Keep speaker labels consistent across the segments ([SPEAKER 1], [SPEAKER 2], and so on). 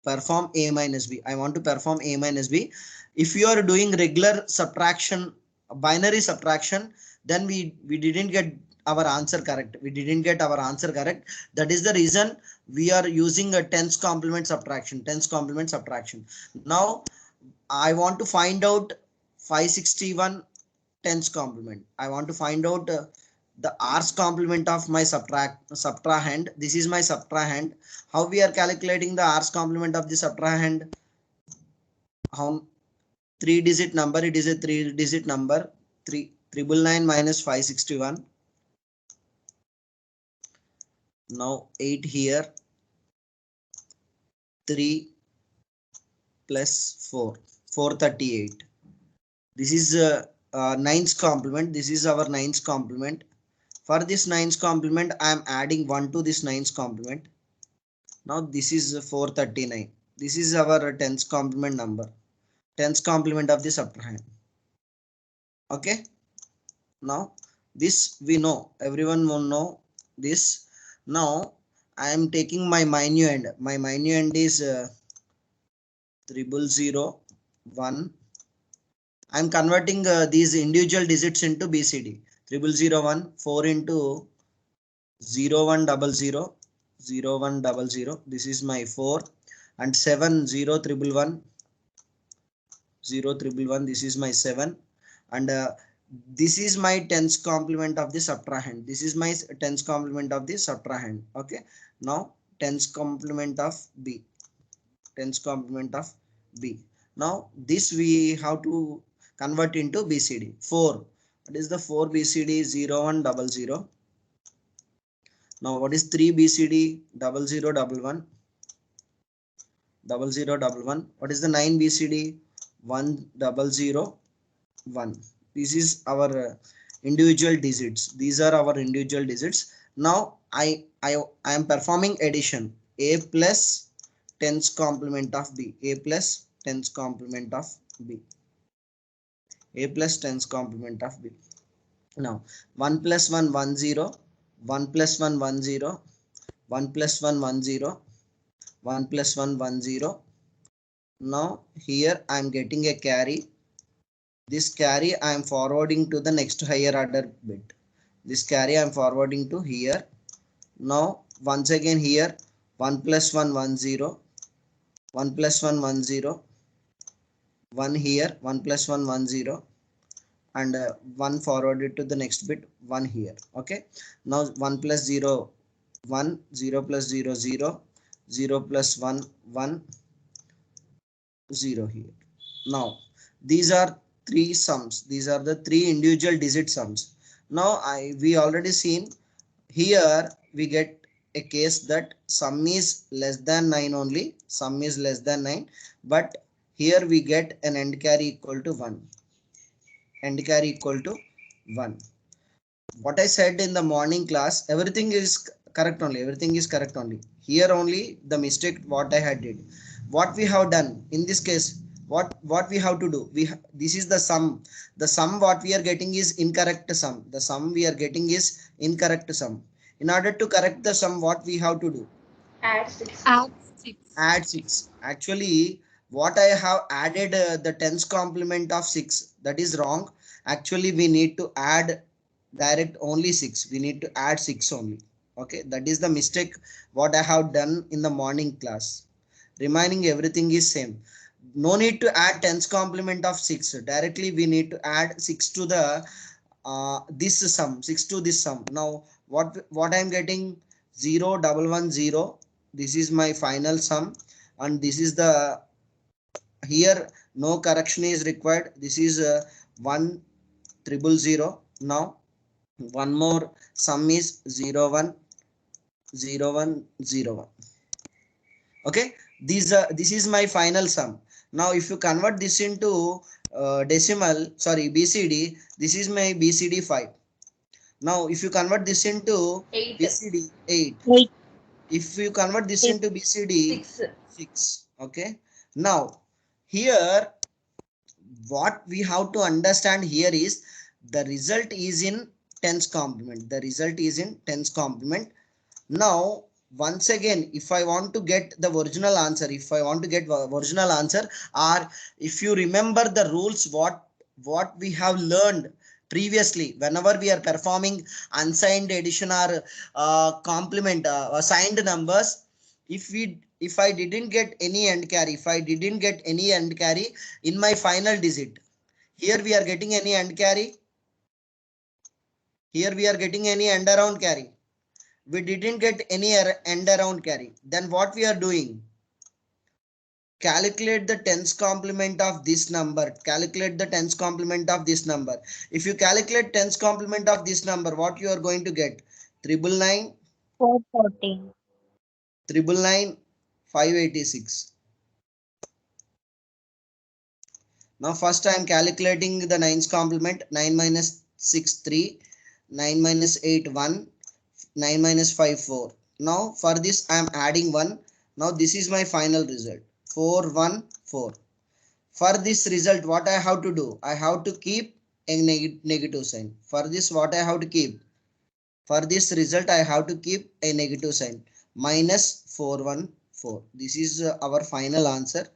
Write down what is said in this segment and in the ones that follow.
[SPEAKER 1] perform a minus b. I want to perform a minus b. If you are doing regular subtraction, binary subtraction, then we didn't get our answer correct. We didn't get our answer correct. That is the reason we are using a tens complement subtraction. Tens complement subtraction. Now I want to find out 561 tens complement. I want to find out the r's complement of my subtrahend. This is my subtrahend. How we are calculating the r's complement of the subtrahend? How 3-digit number? It is a 3-digit number. 399 minus 561. Now 8 here. 3 plus 4. 438. This is nines complement. This is our nines complement. For this nines complement, I am adding 1 to this nines complement. Now this is 439. This is our tens complement number. Tens complement of the subtrahend. Okay. Now this we know. Everyone will know this. Now I am taking my minuend. My minuend is 0001. I am converting these individual digits into BCD. 0001, 4 into 0100, 0100. This is my 4, and 7 0111, 0111. This is my 7, and this is my tens complement of the subtrahend. This is my tens complement of the subtrahend. Okay. Now tens complement of B. Tens complement of B. Now this we have to convert into BCD. 4. What is the 4 BCD? 0100. Now what is 3 BCD? 0011. 0011. What is the 9 BCD? 1001. This is our individual digits. These are our individual digits. Now I am performing addition. A plus tens complement of B. A plus tens complement of B. A plus tens complement of B. Now 1 plus 1 1 0, 1 plus 1 1 0, 1 plus 1 1 0, 1 plus 1 1 0. Now here I am getting a carry. This carry I am forwarding to the next higher order bit. This carry I am forwarding to here. Now once again here 1 plus 1 1 0, 1 plus 1 1 0, 1 here 1 plus 1 1 0, and 1 forwarded to the next bit, 1 here. Okay. Now 1 plus 0 1, 0 plus 0 0, 0 plus 1 1, 0 here. Now these are three sums. These are the three individual digit sums. Now we already seen here we get a case that sum is less than 9 only. Sum is less than 9, but here we get an end carry equal to 1. End carry equal to 1. What I said in the morning class, everything is correct only. Everything is correct only. Here only the mistake what I had did. What we have done in this case, what we have to do, this is the sum. The sum what we are getting is incorrect sum. The sum we are getting is incorrect sum. In order to correct the sum, what we have to do?
[SPEAKER 2] Add 6.
[SPEAKER 1] Add 6. Actually, what I have added the tens complement of 6. That is wrong. Actually, we need to add direct only 6. We need to add 6 only. Okay, that is the mistake what I have done in the morning class. Remaining everything is same. No need to add tens complement of 6. Directly we need to add 6 to the this sum, 6 to this sum. Now what I am getting? 0110. This is my final sum, and this is the here no correction is required. This is 1000. Now one more sum is 010101. Okay, this is my final sum. Now if you convert this into decimal, sorry, BCD, this is my BCD 5. Now if you convert this into
[SPEAKER 2] 8.
[SPEAKER 1] BCD 8, if you convert this into BCD 6. Okay. Now here what we have to understand here is the result is in tens complement. The result is in tens complement. Now once again, if I want to get the original answer, if I want to get original answer, or if you remember the rules, what we have learned previously, whenever we are performing unsigned addition or complement assigned numbers, if I didn't get any end carry, if I didn't get any end carry in my final digit, here we are getting any end carry, here we are getting any end around carry, we didn't get any end around carry, then what we are doing, calculate the tens complement of this number, calculate the tens complement of this number. If you calculate tens complement of this number, what you are going to get, 999,
[SPEAKER 2] 440.
[SPEAKER 1] 999, 586. Now first I am calculating the nines complement, 9 minus 6 3, 9 minus 8 1, 9 minus 5 4. Now for this I am adding 1. Now this is my final result, 4 1 4. For this result what I have to do, I have to keep a negative sign. For this what I have to keep, for this result I have to keep a negative sign, minus 414. This is our final answer.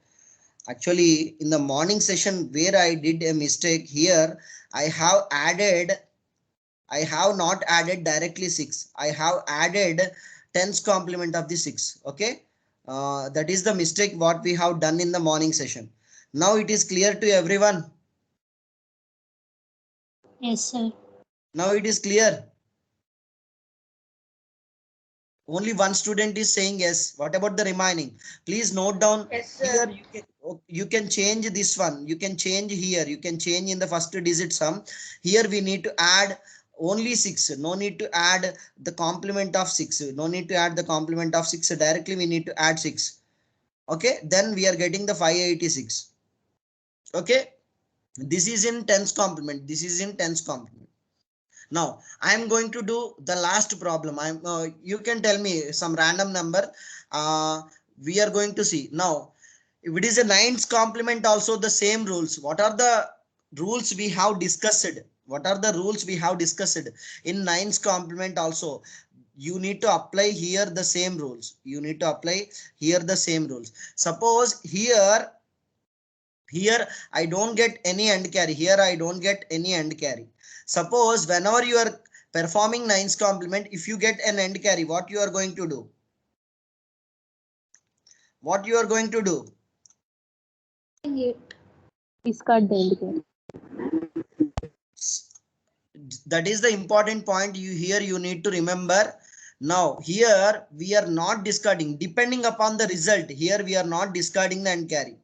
[SPEAKER 1] Actually in the morning session where I did a mistake, here I have not added directly 6. I have added tens complement of the 6. Okay. That is the mistake what we have done in the morning session. Now it is clear to everyone.
[SPEAKER 2] Yes, sir.
[SPEAKER 1] Now it is clear. Only one student is saying yes. What about the remaining? Please note down.
[SPEAKER 3] Yes,
[SPEAKER 1] Here
[SPEAKER 3] sir.
[SPEAKER 1] you can change this one. You can change here. You can change in the first digit sum. Here we need to add only 6. No need to add the complement of 6. No need to add the complement of 6. Directly we need to add 6. Okay. Then we are getting the 586. Okay. This is in tens complement. This is in tens complement. Now I am going to do the last problem. You can tell me some random number. We are going to see now. If it is a nines complement, also the same rules. What are the rules we have discussed? What are the rules we have discussed in nines complement? Also, you need to apply here the same rules. You need to apply here the same rules. Suppose here I don't get any end carry, here I don't get any end carry. Suppose whenever you are performing nines complement, if you get an end carry, what you are going to do, what you are going to do,
[SPEAKER 2] Discard the indicator.
[SPEAKER 1] that is the important point. You here you need to remember. Now here we are not discarding, depending upon the result, here we are not discarding the end carry.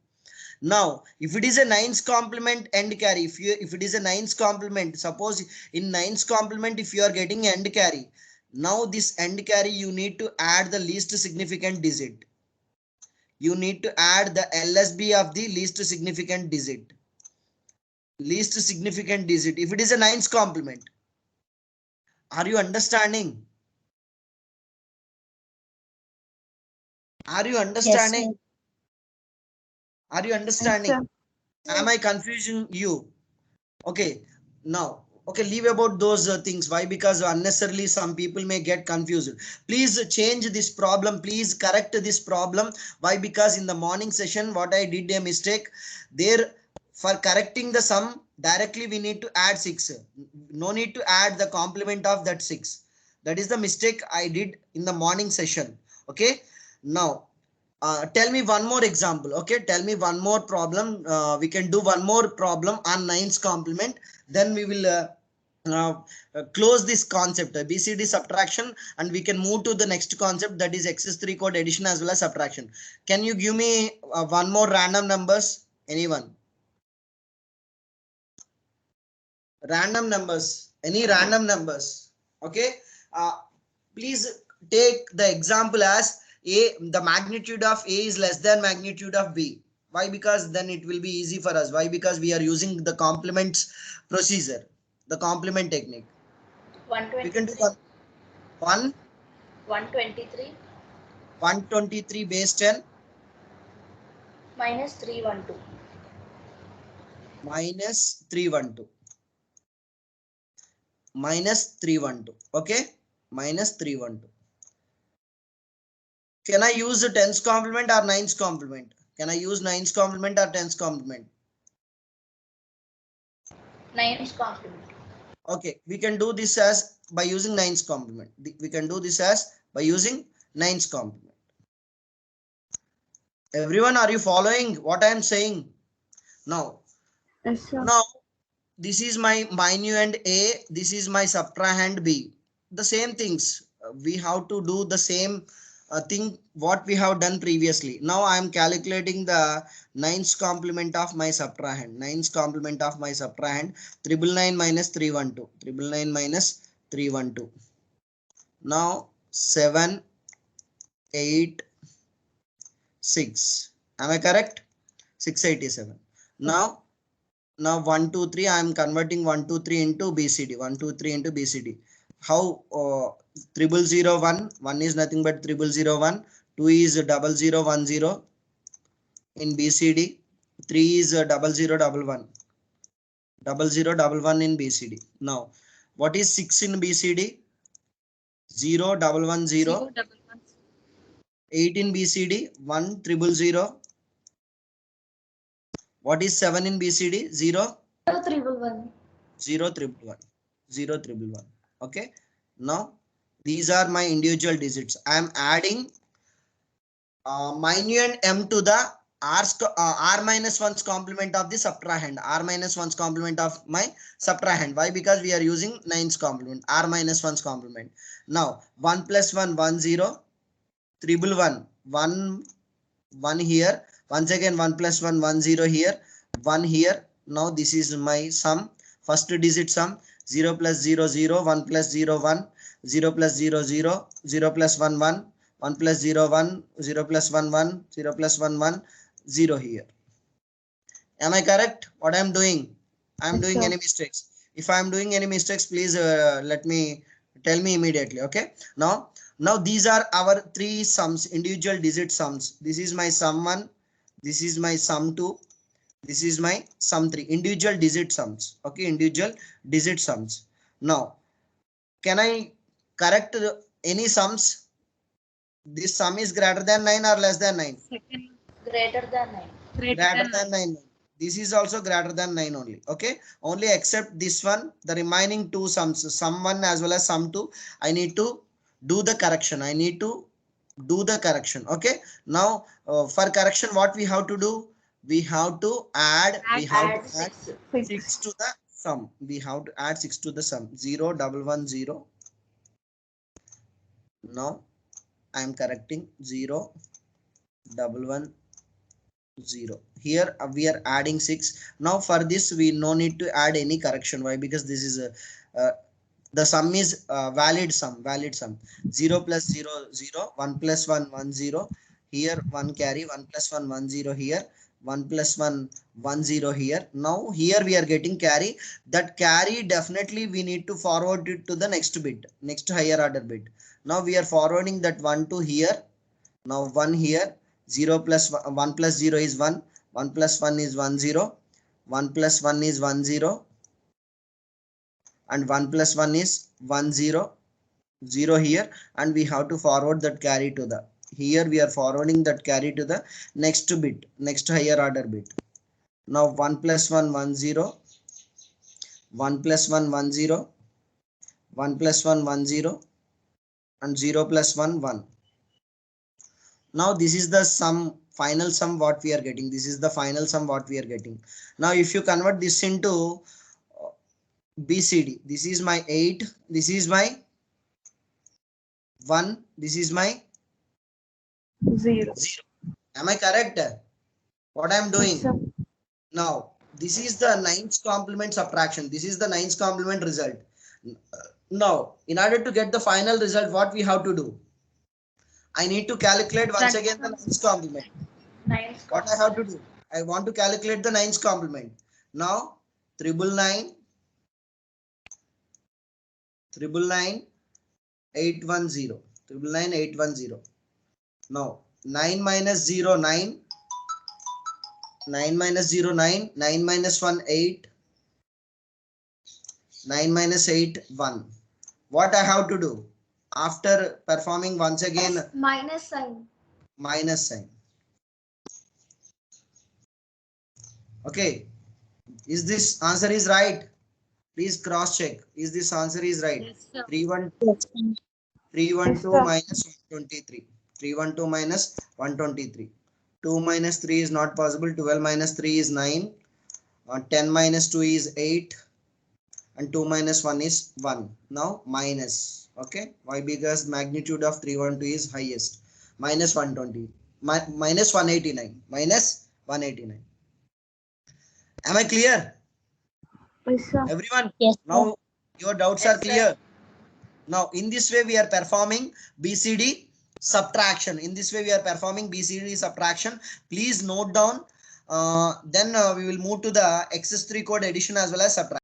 [SPEAKER 1] Now, if it is a nines complement end carry, if it is a nines complement, suppose in nines complement, if you are getting end carry, now this end carry you need to add the least significant digit. You need to add the LSB of the least significant digit. Least significant digit. If it is a nines complement, are you understanding? Are you
[SPEAKER 2] Yes,
[SPEAKER 1] understanding?
[SPEAKER 2] sir.
[SPEAKER 1] Are you
[SPEAKER 2] Yes,
[SPEAKER 1] understanding?
[SPEAKER 2] sir.
[SPEAKER 1] Am I confusing you? Okay, now, okay, leave about those things. Why? Because unnecessarily some people may get confused. Please change this problem. Please correct this problem. Why? Because in the morning session, what I did a mistake there. For correcting the sum, directly we need to add 6. No need to add the complement of that 6. That is the mistake I did in the morning session. Okay, now tell me one more example. Okay, tell me one more problem. We can do one more problem on nines complement. Then we will close this concept, BCD subtraction, and we can move to the next concept, that is XS3 code addition as well as subtraction. Can you give me one more random numbers? Anyone? Random numbers. Any random numbers? Okay. Uh, Please take the example as a, the magnitude of a is less than magnitude of b. Why? Because then it will be easy for us. Why? Because we are using the complements procedure, the complement technique. We can do
[SPEAKER 3] 123.
[SPEAKER 1] one, 1
[SPEAKER 3] 123
[SPEAKER 1] 123 base 10
[SPEAKER 3] minus 312.
[SPEAKER 1] minus 312 minus 312. Okay, minus 312. Can I use the tens complement or nines complement? Can I use nines complement or tens complement?
[SPEAKER 3] 9's complement.
[SPEAKER 1] Okay, we can do this as by using nines complement. We can do this as by using nines complement. Everyone, are you following what I am saying? Now,
[SPEAKER 2] Yes, sir.
[SPEAKER 1] now this is my minuend A, this is my subtrahend B. The same things. We have to do the same thing what we have done previously. Now I am calculating the nines complement of my subtrahend. Nines complement of my subtrahend. 999 minus 312. 999 minus 312. Now 7, 8, 6. Am I correct? 687. Now 1 2 3, I am converting 1 2 3 into BCD. 1 2 3 into BCD. How 0001, 1 is nothing but 0001, 2 is 0010 in BCD, 3 is 0011, 0011 in BCD. Now what is 6 in BCD? 0110. 8 in BCD, 1000. What is 7 in BCD? 0
[SPEAKER 3] 111.
[SPEAKER 1] 0 Okay. Now these are my individual digits. I am adding minuend m to the r minus 1's complement of the subtrahend. R minus 1's complement of my subtrahend. Why? Because we are using 9's complement. R minus 1's complement. Now 1 plus 1 1 0. 111 1 1 here. Once again 1 plus 1 1 0 here. 1 here. Now this is my sum. First digit sum. 0 plus 0 0. 1 plus 0 1. 0 plus 0 0. 0 plus 1 1. 1 plus 0 1. 0 plus 1 1. 0 plus 1 1. 0 here. Am I correct? What I am doing? I am
[SPEAKER 2] Yes,
[SPEAKER 1] doing
[SPEAKER 2] sir.
[SPEAKER 1] any mistakes? If I am doing any mistakes, please let me tell me immediately. Okay. Now these are our three sums, individual digit sums. This is my sum 1. This is my sum 2. This is my sum 3. Individual digit sums. Okay. Individual digit sums. Now, can I correct any sums? This sum is greater than 9 or less than 9?
[SPEAKER 2] Second,
[SPEAKER 3] Greater than 9.
[SPEAKER 1] Greater than 9. This is also greater than 9 only. Okay. Only except this one, the remaining two sums, sum 1 as well as sum 2, I need to do the correction. I need to do the correction. Okay. Now for correction, what we have to do? We have to add,
[SPEAKER 3] Add 6.
[SPEAKER 1] 6 to the sum. We have to add 6 to the sum. 0 1 1 0. Now I am correcting 0 1 1 0. Here we are adding 6. Now for this we no need to add any correction. Why? Because this is a the sum is valid sum. 0 plus 0 0. 1 plus 1 1 0. Here 1 carry. 1 plus 1 1 0 here. 1 plus 1 1 0 here. Now here we are getting carry. That carry definitely we need to forward it to the next bit, next higher order bit. Now we are forwarding that 1 to here. Now 1 here. 0 plus 1 plus 0 is 1. 1 plus 1 is 1 0. 1 plus 1 is 1 0. And 1 plus 1 is 1 0. 0 here. And we have to forward that carry to the. Here we are forwarding that carry to the next bit. Next higher order bit. Now 1 plus 1 1 0. 1 plus 1 1 0. 1 plus 1 1 0. And 0 plus 1 1. Now this is the sum, final sum what we are getting. This is the final sum what we are getting. Now if you convert this into BCD, this is my 8, this is my 1, this is my
[SPEAKER 2] 0.
[SPEAKER 1] 0. Am I correct? What I am doing?
[SPEAKER 2] Yes, sir.
[SPEAKER 1] Now this is the 9's complement subtraction. This is the 9's complement result. Now in order to get the final result, what we have to do? I need to calculate once again the 9's complement.
[SPEAKER 3] 9's
[SPEAKER 1] What I have to do? I want to calculate the 9's complement. Now 999 810. 999 810. Now 9 minus 0 9. 9 minus 0 9. 9 minus 1 8. 9 minus 8 1. What I have to do? After performing once again
[SPEAKER 3] minus sign.
[SPEAKER 1] minus sign. Okay, is this answer is right? Please cross check. Is this answer is right?
[SPEAKER 3] Yes, sir.
[SPEAKER 1] 312
[SPEAKER 2] Yes,
[SPEAKER 1] 312
[SPEAKER 2] sir.
[SPEAKER 1] minus 123. 312 minus 123. 2 minus 3 is not possible. 12 minus 3 is 9. 10 minus 2 is 8. And 2 minus 1 is 1. Now minus. Okay. Why? Because magnitude of 312 is highest. Minus 120. Minus 189. Minus 189. Am I clear?
[SPEAKER 2] Yes, sir.
[SPEAKER 1] Everyone?
[SPEAKER 4] Yes, sir.
[SPEAKER 1] Now your doubts
[SPEAKER 3] Yes,
[SPEAKER 1] are clear. Now in this way we are performing BCD subtraction. In this way we are performing BCD subtraction. Please note down. Then we will move to the XS3 code addition as well as subtraction.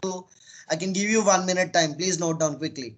[SPEAKER 1] So I can give you 1 minute time. Please note down quickly.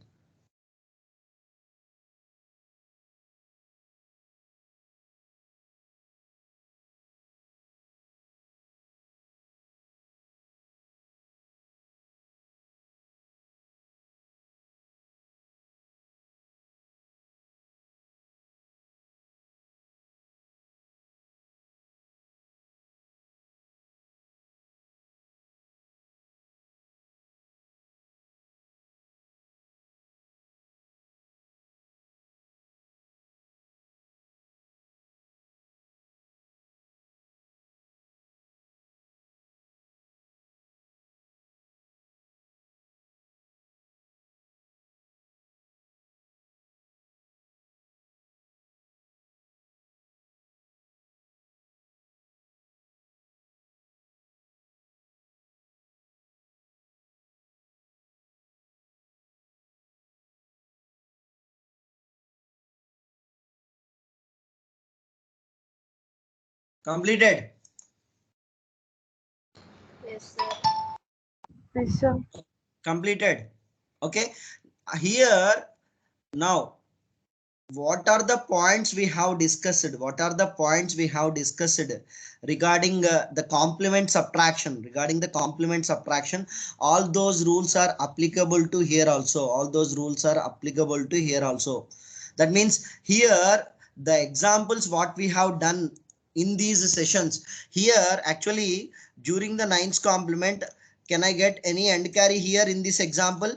[SPEAKER 1] Completed.
[SPEAKER 3] Yes, sir.
[SPEAKER 2] Yes, sir.
[SPEAKER 1] Completed. Okay. Here now, what are the points we have discussed? What are the points we have discussed regarding the complement subtraction? Regarding the complement subtraction, all those rules are applicable to here also. All those rules are applicable to here also. That means here the examples what we have done in these sessions, here actually during the nines complement, can I get any end carry here in this example?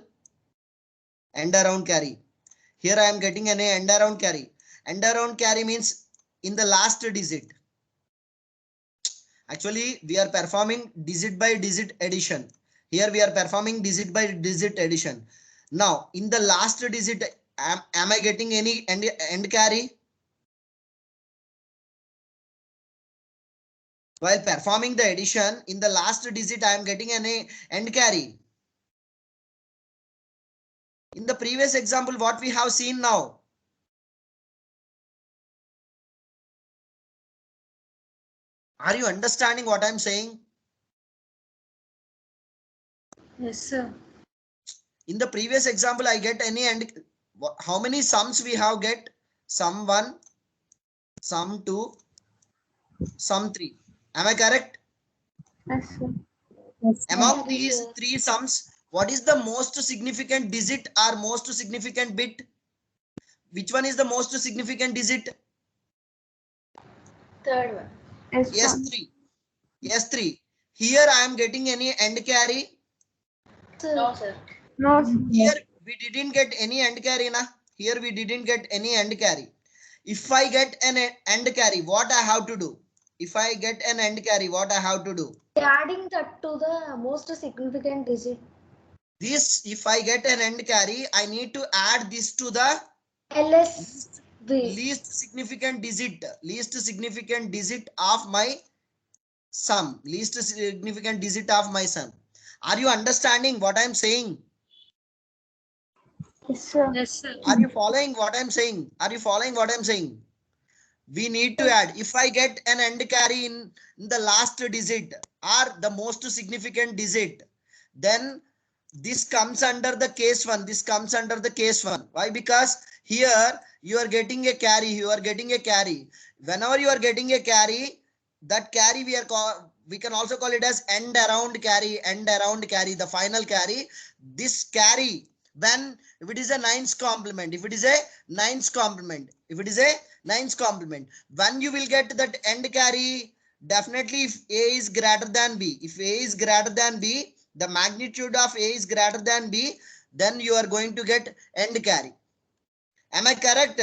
[SPEAKER 1] End around carry. Here I am getting an end around carry. End around carry means in the last digit. Actually, we are performing digit by digit addition. Here we are performing digit by digit addition. Now, in the last digit, am I getting any end carry? While performing the addition, in the last digit, I am getting an end carry. In the previous example, what we have seen now, are you understanding what I'm saying?
[SPEAKER 3] Yes, sir.
[SPEAKER 1] In the previous example, I get any end. How many sums we have get? Sum 1, sum 2, sum 3. Am I correct?
[SPEAKER 2] Yes, sir.
[SPEAKER 4] Yes, sir.
[SPEAKER 1] Among
[SPEAKER 3] Yes,
[SPEAKER 1] these
[SPEAKER 3] sir.
[SPEAKER 1] three sums, what is the most significant digit or most significant bit? Which one is the most significant digit?
[SPEAKER 3] Third one.
[SPEAKER 2] Yes, sir.
[SPEAKER 1] S3. S3. Here I am getting any end carry.
[SPEAKER 3] No, sir.
[SPEAKER 2] No, sir.
[SPEAKER 1] Here we didn't get any end carry. Na? Here we didn't get any end carry. If I get an end carry, what I have to do? If I get an end carry, what I have to do?
[SPEAKER 3] Adding that to the most significant digit.
[SPEAKER 1] This, if I get an end carry, I need to add this to the
[SPEAKER 3] LSB.
[SPEAKER 1] least significant digit of my sum. Least significant digit of my sum. Are you understanding what I'm saying?
[SPEAKER 2] Yes, sir.
[SPEAKER 3] Yes, sir.
[SPEAKER 1] Are you following what I'm saying? Are you following what I'm saying? We need to add. If I get an end carry in the last digit or the most significant digit, then this comes under the case one. This comes under the case one. Why? Because here you are getting a carry. You are getting a carry. Whenever you are getting a carry, that carry we can also call it as end around carry. End around carry. The final carry. This carry When if it is a nines complement, if it is a nines complement, if it is a nines complement, when you will get that end carry, definitely if A is greater than B, if A is greater than B, the magnitude of A is greater than B, then you are going to get end carry. Am I correct?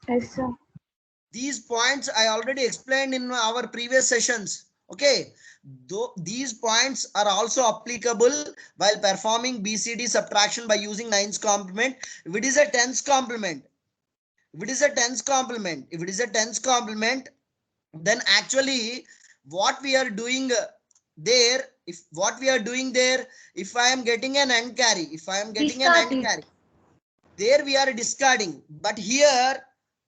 [SPEAKER 2] Yes, sir.
[SPEAKER 1] These points I already explained in our previous sessions. Okay, though these points are also applicable while performing BCD subtraction by using nines complement. If it is a tens complement, if it is a tens complement, if it is a tens complement, then actually what we are doing there, if what we are doing there, if I am getting an end carry, if I am getting an
[SPEAKER 3] Discard
[SPEAKER 1] end
[SPEAKER 3] it.
[SPEAKER 1] carry, there we are discarding, but here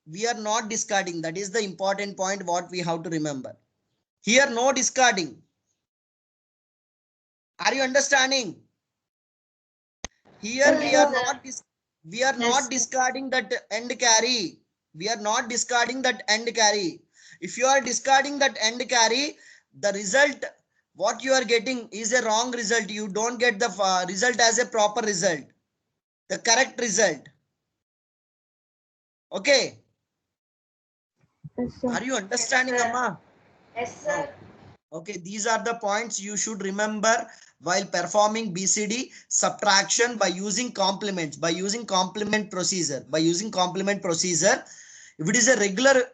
[SPEAKER 1] we are not discarding. That is the important point what we have to remember. Here no discarding. Are you understanding? Here
[SPEAKER 3] Sir,
[SPEAKER 1] we
[SPEAKER 3] yes,
[SPEAKER 1] are
[SPEAKER 3] sir.
[SPEAKER 1] not we are
[SPEAKER 3] Yes,
[SPEAKER 1] not
[SPEAKER 3] sir.
[SPEAKER 1] discarding that end carry. We are not discarding that end carry. If you are discarding that end carry, the result what you are getting is a wrong result. You don't get the result as a proper result, the correct result. Okay,
[SPEAKER 2] Yes, sir.
[SPEAKER 1] are you understanding,
[SPEAKER 3] Yes, sir.
[SPEAKER 1] Amma?
[SPEAKER 3] Yes,
[SPEAKER 1] No.
[SPEAKER 3] sir.
[SPEAKER 1] Okay, these are the points you should remember while performing BCD subtraction by using complements, by using complement procedure, by using complement procedure. If it is a regular,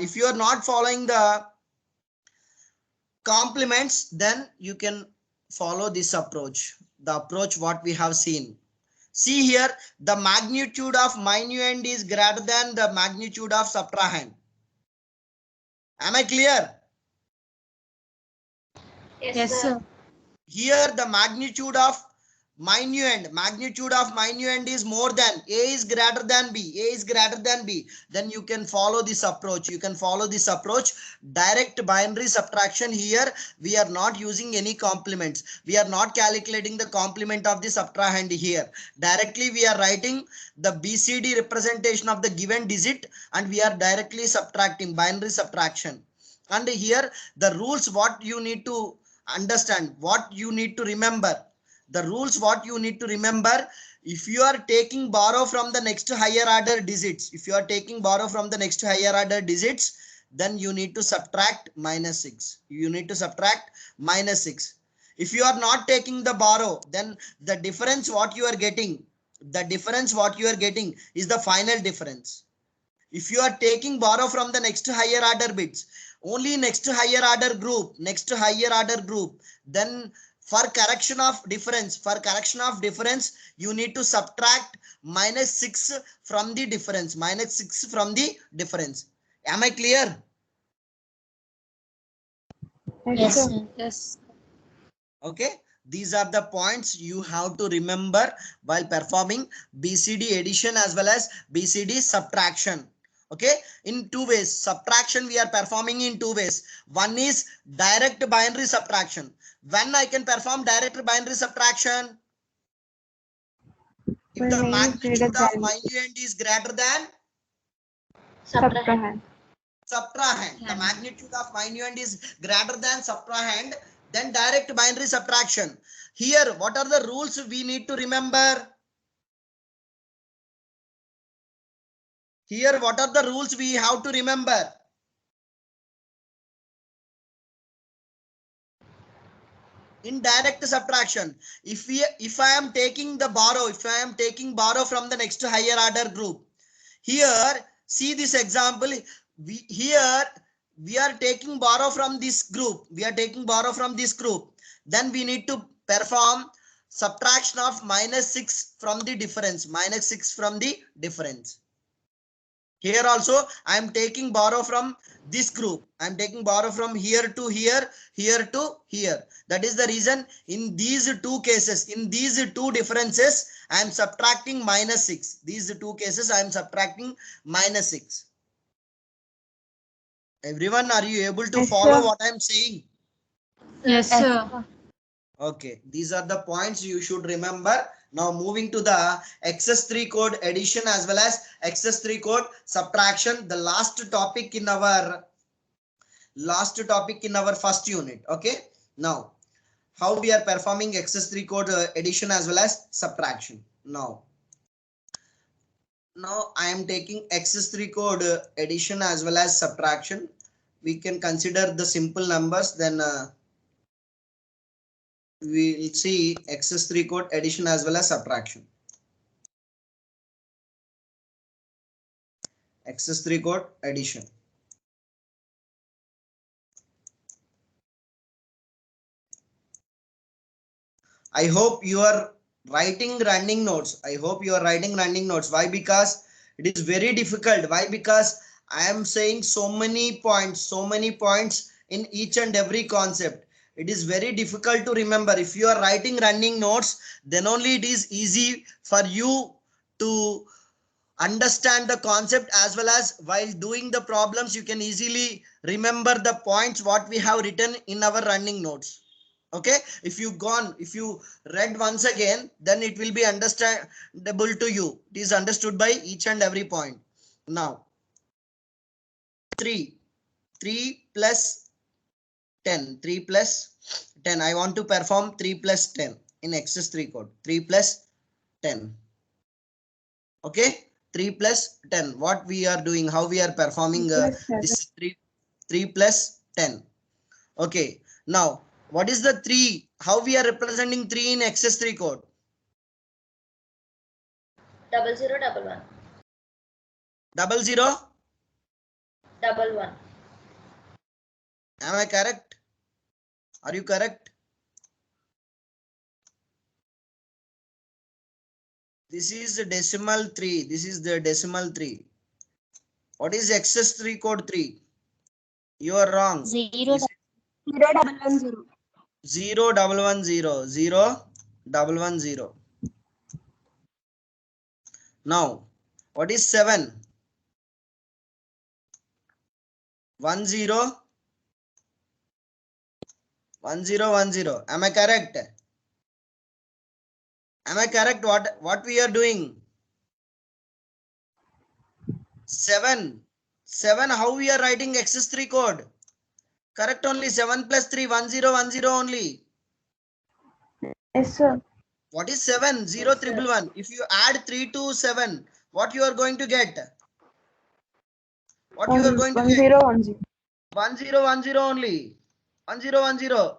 [SPEAKER 1] if you are not following the complements, then you can follow this approach, the approach what we have seen. See here, the magnitude of minuend is greater than the magnitude of subtrahend. Am I clear?
[SPEAKER 3] Yes, sir.
[SPEAKER 1] Here the magnitude of minuend is more than A is greater than B, A is greater than B, then you can follow this approach. You can follow this approach, direct binary subtraction. Here we are not using any complements, we are not calculating the complement of the subtrahend. Here directly we are writing the BCD representation of the given digit and we are directly subtracting, binary subtraction. And here the rules what you need to understand, what you need to remember, the rules what you need to remember. If you are taking borrow from the next higher order digits, if you are taking borrow from the next higher order digits, then you need to subtract -6, you need to subtract -6. If you are not taking the borrow, then the difference what you are getting, the difference what you are getting is the final difference. If you are taking borrow from the next higher order bits, only next higher order group, then for correction of difference, you need to subtract -6 from the difference, -6 from the difference. Am I clear?
[SPEAKER 2] Yes,
[SPEAKER 3] Yes,
[SPEAKER 2] sir.
[SPEAKER 3] sir. Yes.
[SPEAKER 1] Okay, these are the points you have to remember while performing BCD addition as well as BCD subtraction. Okay, in two ways, subtraction we are performing in two ways. One is direct binary subtraction. When I can perform direct binary subtraction, if
[SPEAKER 2] When
[SPEAKER 1] the
[SPEAKER 2] A is greater
[SPEAKER 1] magnitude of
[SPEAKER 2] than
[SPEAKER 1] minuend is greater than
[SPEAKER 3] Subtrahend.
[SPEAKER 2] subtrahend.
[SPEAKER 1] subtrahend, the magnitude of minuend is greater than subtrahend, then direct binary subtraction. Here what are the rules we need to remember? Here what are the rules we have to remember? In direct subtraction, if I am taking the borrow, if I am taking borrow from the next higher order group, here see this example, we are taking borrow from this group, then we need to perform subtraction of -6 from the difference, -6 from the difference. Here also I am taking borrow from this group, I am taking borrow from here to here, here to here. That is the reason in these two cases, in these two differences, I am subtracting -6. These two cases I am subtracting -6. Everyone, are you able to
[SPEAKER 2] Yes,
[SPEAKER 1] follow
[SPEAKER 2] sir.
[SPEAKER 1] what I am saying?
[SPEAKER 3] Yes, sir.
[SPEAKER 1] Okay, these are the points you should remember. Now moving to the XS3 code addition as well as XS3 code subtraction, the last topic in our first unit. Okay, now how we are performing XS3 code addition as well as subtraction. Now I am taking XS3 code addition as well as subtraction. We can consider the simple numbers, then we will see XS3 code addition as well as subtraction. XS3 code addition. I hope you are writing running notes. I hope you are writing running notes. Why? Because it is very difficult. Why? Because I am saying so many points in each and every concept. It is very difficult to remember. If you are writing running notes, then only it is easy for you to understand the concept, as well as while doing the problems you can easily remember the points what we have written in our running notes. Okay, if you read once again, then it will be understandable to you. It is understood by each and every point. Now 3 plus 10, 3 plus 10. I want to perform 3 plus 10 in XS3 code. 3 plus 10. Okay, 3 plus 10. What we are doing, how we are performing this 3 plus 10. Okay, now what is the 3? How we are representing 3 in XS3 code?
[SPEAKER 3] 0011.
[SPEAKER 1] 00.
[SPEAKER 3] 11.
[SPEAKER 1] Am I correct? Are you correct? This is the decimal 3. This is the decimal 3. What is XS3 code 3? You are wrong.
[SPEAKER 2] 0 double 1 0.
[SPEAKER 1] 0 double 1 0. 0 double 1 0. Now, what is 7? 1 0 1 0 1 0. Am I correct? Am I correct? What we are doing? 7. How we are writing XS3 code? Correct only. 7 plus 3, 1 0 1 0 only.
[SPEAKER 2] Yes, sir.
[SPEAKER 1] What is 7? 0 triple 1. If you add 3 to 7, what you are going to get? What you are going to
[SPEAKER 2] 1
[SPEAKER 1] get?
[SPEAKER 2] 0 1 0.
[SPEAKER 1] 1 0 1 0 only. 1 0 1 0.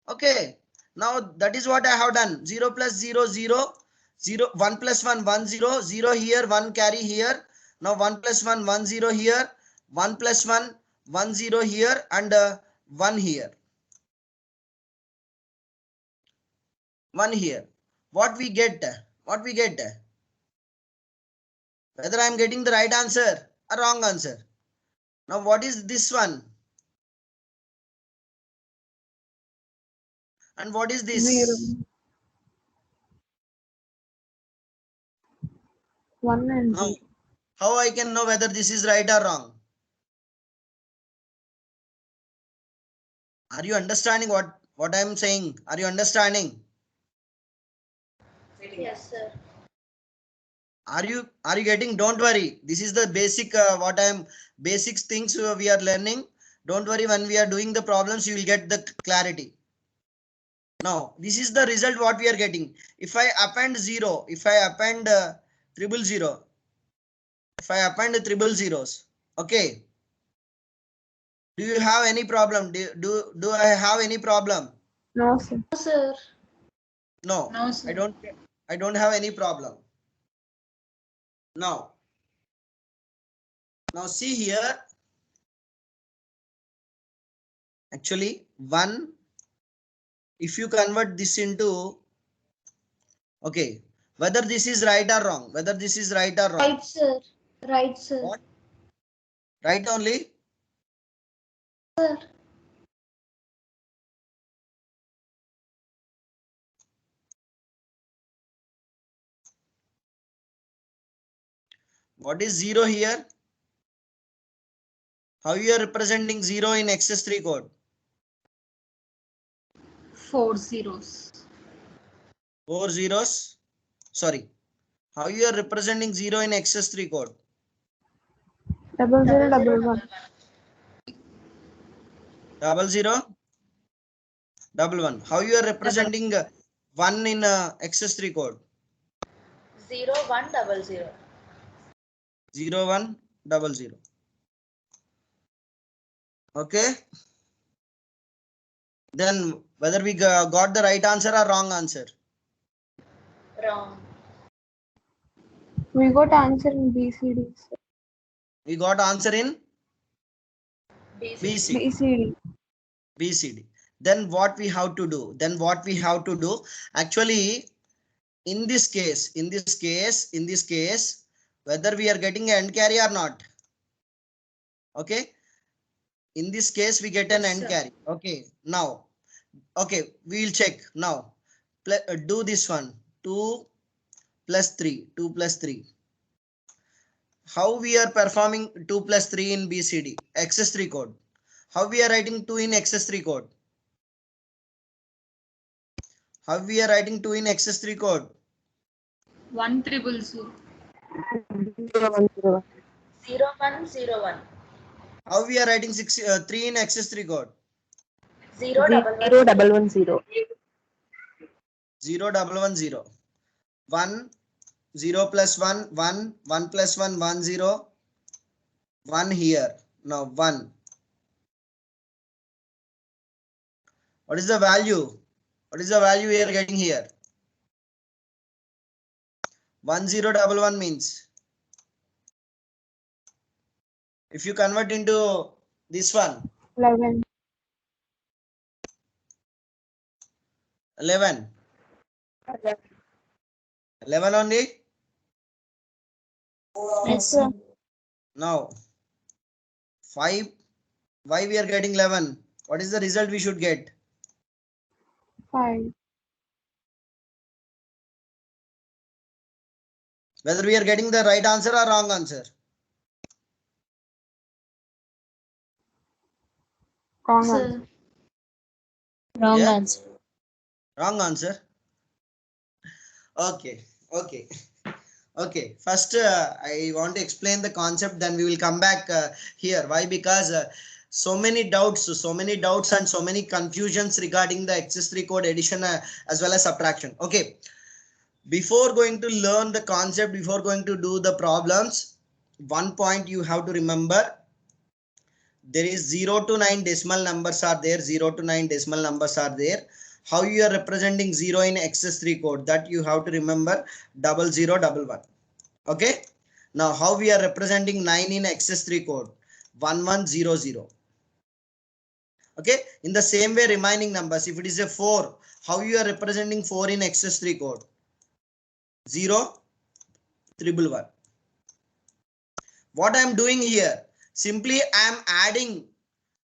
[SPEAKER 1] Okay. Now that is what I have done. 0 plus 0 0. 0 1 plus 1 1 0. 0 here, 1 carry here. Now 1 plus 1 1 0 here. 1 plus 1 1 0 here, and 1 here. 1 here. What we get? What we get? Whether I am getting the right answer or wrong answer. Now what is this one? And what is this?
[SPEAKER 2] 0 1 and
[SPEAKER 1] Now,
[SPEAKER 2] 0.
[SPEAKER 1] how I can know whether this is right or wrong? Are you understanding what I am saying? Are you understanding?
[SPEAKER 3] Yes, sir.
[SPEAKER 1] Are you getting? Don't worry. This is the basic basic things we are learning. Don't worry, when we are doing the problems, you will get the clarity. Now, this is the result what we are getting. If I append 0, if I append triple 0, if I append triple zeros, okay. Do you have any problem? Do I have any problem?
[SPEAKER 2] No, sir.
[SPEAKER 3] No, sir.
[SPEAKER 1] No,
[SPEAKER 3] No, sir.
[SPEAKER 1] I don't have any problem. Now see here. Actually, 1, if you convert this into, okay, whether this is right or wrong, whether this is right or wrong.
[SPEAKER 3] Right, sir. Right, sir.
[SPEAKER 1] What? Right only?
[SPEAKER 3] Sir.
[SPEAKER 1] What is 0 here? How you are representing 0 in XS3 code?
[SPEAKER 3] 4 zeros.
[SPEAKER 1] 4 zeros. Sorry. How you are representing 0 in XS3 code?
[SPEAKER 2] 00 1 1.
[SPEAKER 1] 00. Double one. How you are representing 1 in XS3 code?
[SPEAKER 3] 0100.
[SPEAKER 1] 0100. Okay. Then whether we got the right answer or wrong answer?
[SPEAKER 3] Wrong.
[SPEAKER 2] We got answer in BCD. Sir.
[SPEAKER 1] We got answer in
[SPEAKER 3] BC.
[SPEAKER 1] BC.
[SPEAKER 2] BCD.
[SPEAKER 1] BCD. Then what we have to do? Actually, in this case, whether we are getting an end carry or not. Okay. In this case, we get an
[SPEAKER 3] Yes,
[SPEAKER 1] end
[SPEAKER 3] sir.
[SPEAKER 1] carry. Okay. Now, okay, we will check now. Do this one. 2 plus 3. 2 plus 3. How we are performing 2 plus 3 in BCD? XS3 code. How we are writing 2 in XS3 code? How we are writing 2 in XS3 code?
[SPEAKER 4] 100.
[SPEAKER 3] 0101.
[SPEAKER 1] How we are writing 3 in XS3 code?
[SPEAKER 3] 0110.
[SPEAKER 1] 0110. 1 0 plus 1 1 1 plus 1 1 0 1 here. Now 1. What is the value? What is the value we are getting here? 1011 means, if you convert into this one,
[SPEAKER 2] 11.
[SPEAKER 1] 11 only.
[SPEAKER 4] Yes,
[SPEAKER 2] Sir.
[SPEAKER 1] Now 5. Why we are getting 11? What is the result we should get?
[SPEAKER 2] 5.
[SPEAKER 1] Whether we are getting the right answer or wrong answer?
[SPEAKER 2] Wrong
[SPEAKER 3] Sir.
[SPEAKER 2] answer.
[SPEAKER 4] Wrong
[SPEAKER 1] Yeah?
[SPEAKER 4] answer.
[SPEAKER 1] Wrong answer. Okay. First, I want to explain the concept, then we will come back here. Why? Because so many doubts and so many confusions regarding the XS3 code addition as well as subtraction. Okay. Before going to learn the concept, before going to do the problems, one point you have to remember. There is 0 to 9 decimal numbers are there. 0 to 9 decimal numbers are there. How you are representing 0 in XS3 code, that you have to remember. 0011. Okay. Now how we are representing 9 in XS3 code? 1100. Okay. In the same way, remaining numbers, if it is a 4, how you are representing 4 in XS3 code? 0111. What I am doing here? Simply I am adding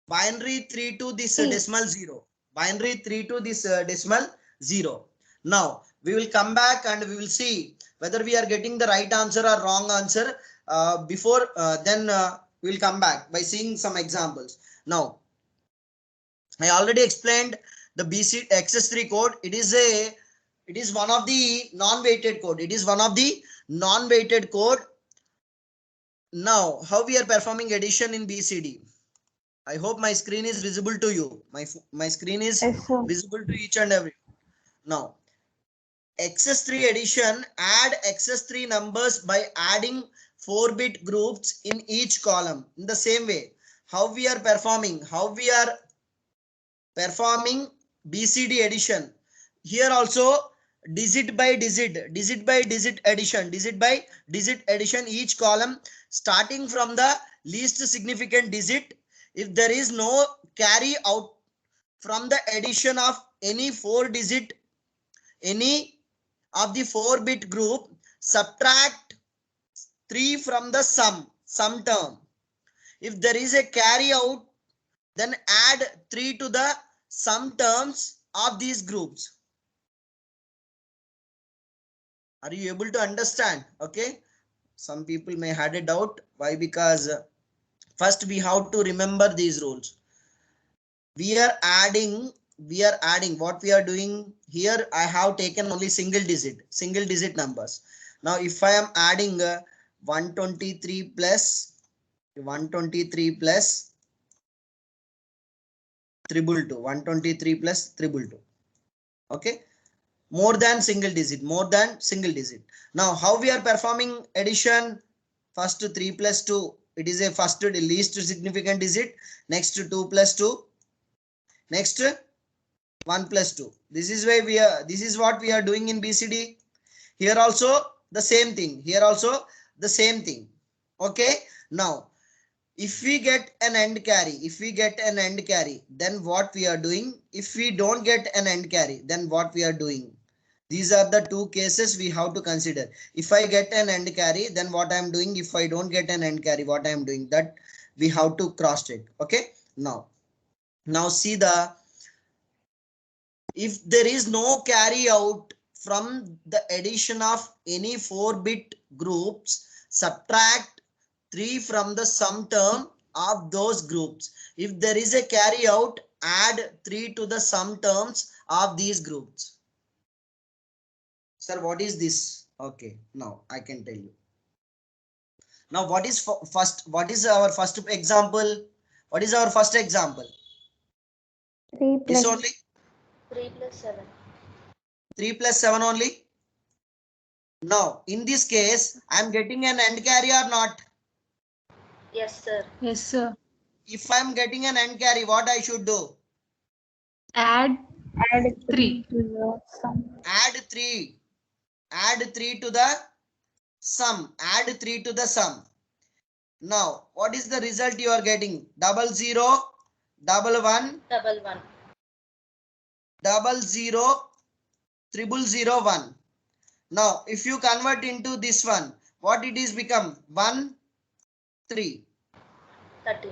[SPEAKER 1] binary 3 to this decimal 0. Binary 3 to this decimal 0. Now we will come back and we will see whether we are getting the right answer or wrong answer. Then we will come back by seeing some examples. Now I already explained the BC XS3 code. It is one of the non-weighted code. It is one of the non-weighted code. Now how we are performing addition in BCD? I hope my screen is visible to you. My screen is
[SPEAKER 2] Yes, sir.
[SPEAKER 1] visible to each and every. Now, XS3 addition, add XS3 numbers by adding 4-bit groups in each column. In the same way, how we are performing BCD addition. Here also digit by digit addition, each column starting from the least significant digit. If there is no carry out from the addition of any 4-digit, any of the 4-bit group, subtract 3 from the sum term. If there is a carry out, then add 3 to the sum terms of these groups. Are you able to understand? Okay. Some people may had a doubt. Why? Because first we have to remember these rules. We are adding what we are doing here. I have taken only single digit numbers. Now if I am adding 123 plus triple two. 123 plus triple two. Okay. More than single digit. More than single digit. Now, how we are performing addition? First 3 plus 2. It is a first least significant digit. Next 2 plus 2. Next 1 plus 2. This is why we are. This is what we are doing in BCD. Here also the same thing. Here also the same thing. Okay. Now, if we get an end carry, then what we are doing? If we don't get an end carry, then what we are doing? These are the two cases we have to consider. If I get an end carry, then what I am doing? If I don't get an end carry, what I am doing? That we have to cross check. Okay. Now see if there is no carry out from the addition of any 4-bit groups, subtract 3 from the sum term of those groups. If there is a carry out, add 3 to the sum terms of these groups. Sir, what is this? Okay, now I can tell you. Now, what is first? What is our first example? What is our first example?
[SPEAKER 2] 3
[SPEAKER 1] This
[SPEAKER 2] plus
[SPEAKER 1] only
[SPEAKER 3] 3 plus 7.
[SPEAKER 1] 3 plus 7 only. Now, in this case, I am getting an end carry or not?
[SPEAKER 3] Yes, sir.
[SPEAKER 4] Yes, sir.
[SPEAKER 1] If I am getting an end carry, what I should do?
[SPEAKER 4] Add
[SPEAKER 2] add
[SPEAKER 4] 3.
[SPEAKER 2] 3 to the sum.
[SPEAKER 1] Add 3. Add 3 to the sum. Add 3 to the sum. Now, what is the result you are getting? 00, 11,
[SPEAKER 3] 111.
[SPEAKER 1] 00, 0001. Now, if you convert into this one, what it is become? 1, 3.
[SPEAKER 3] 13.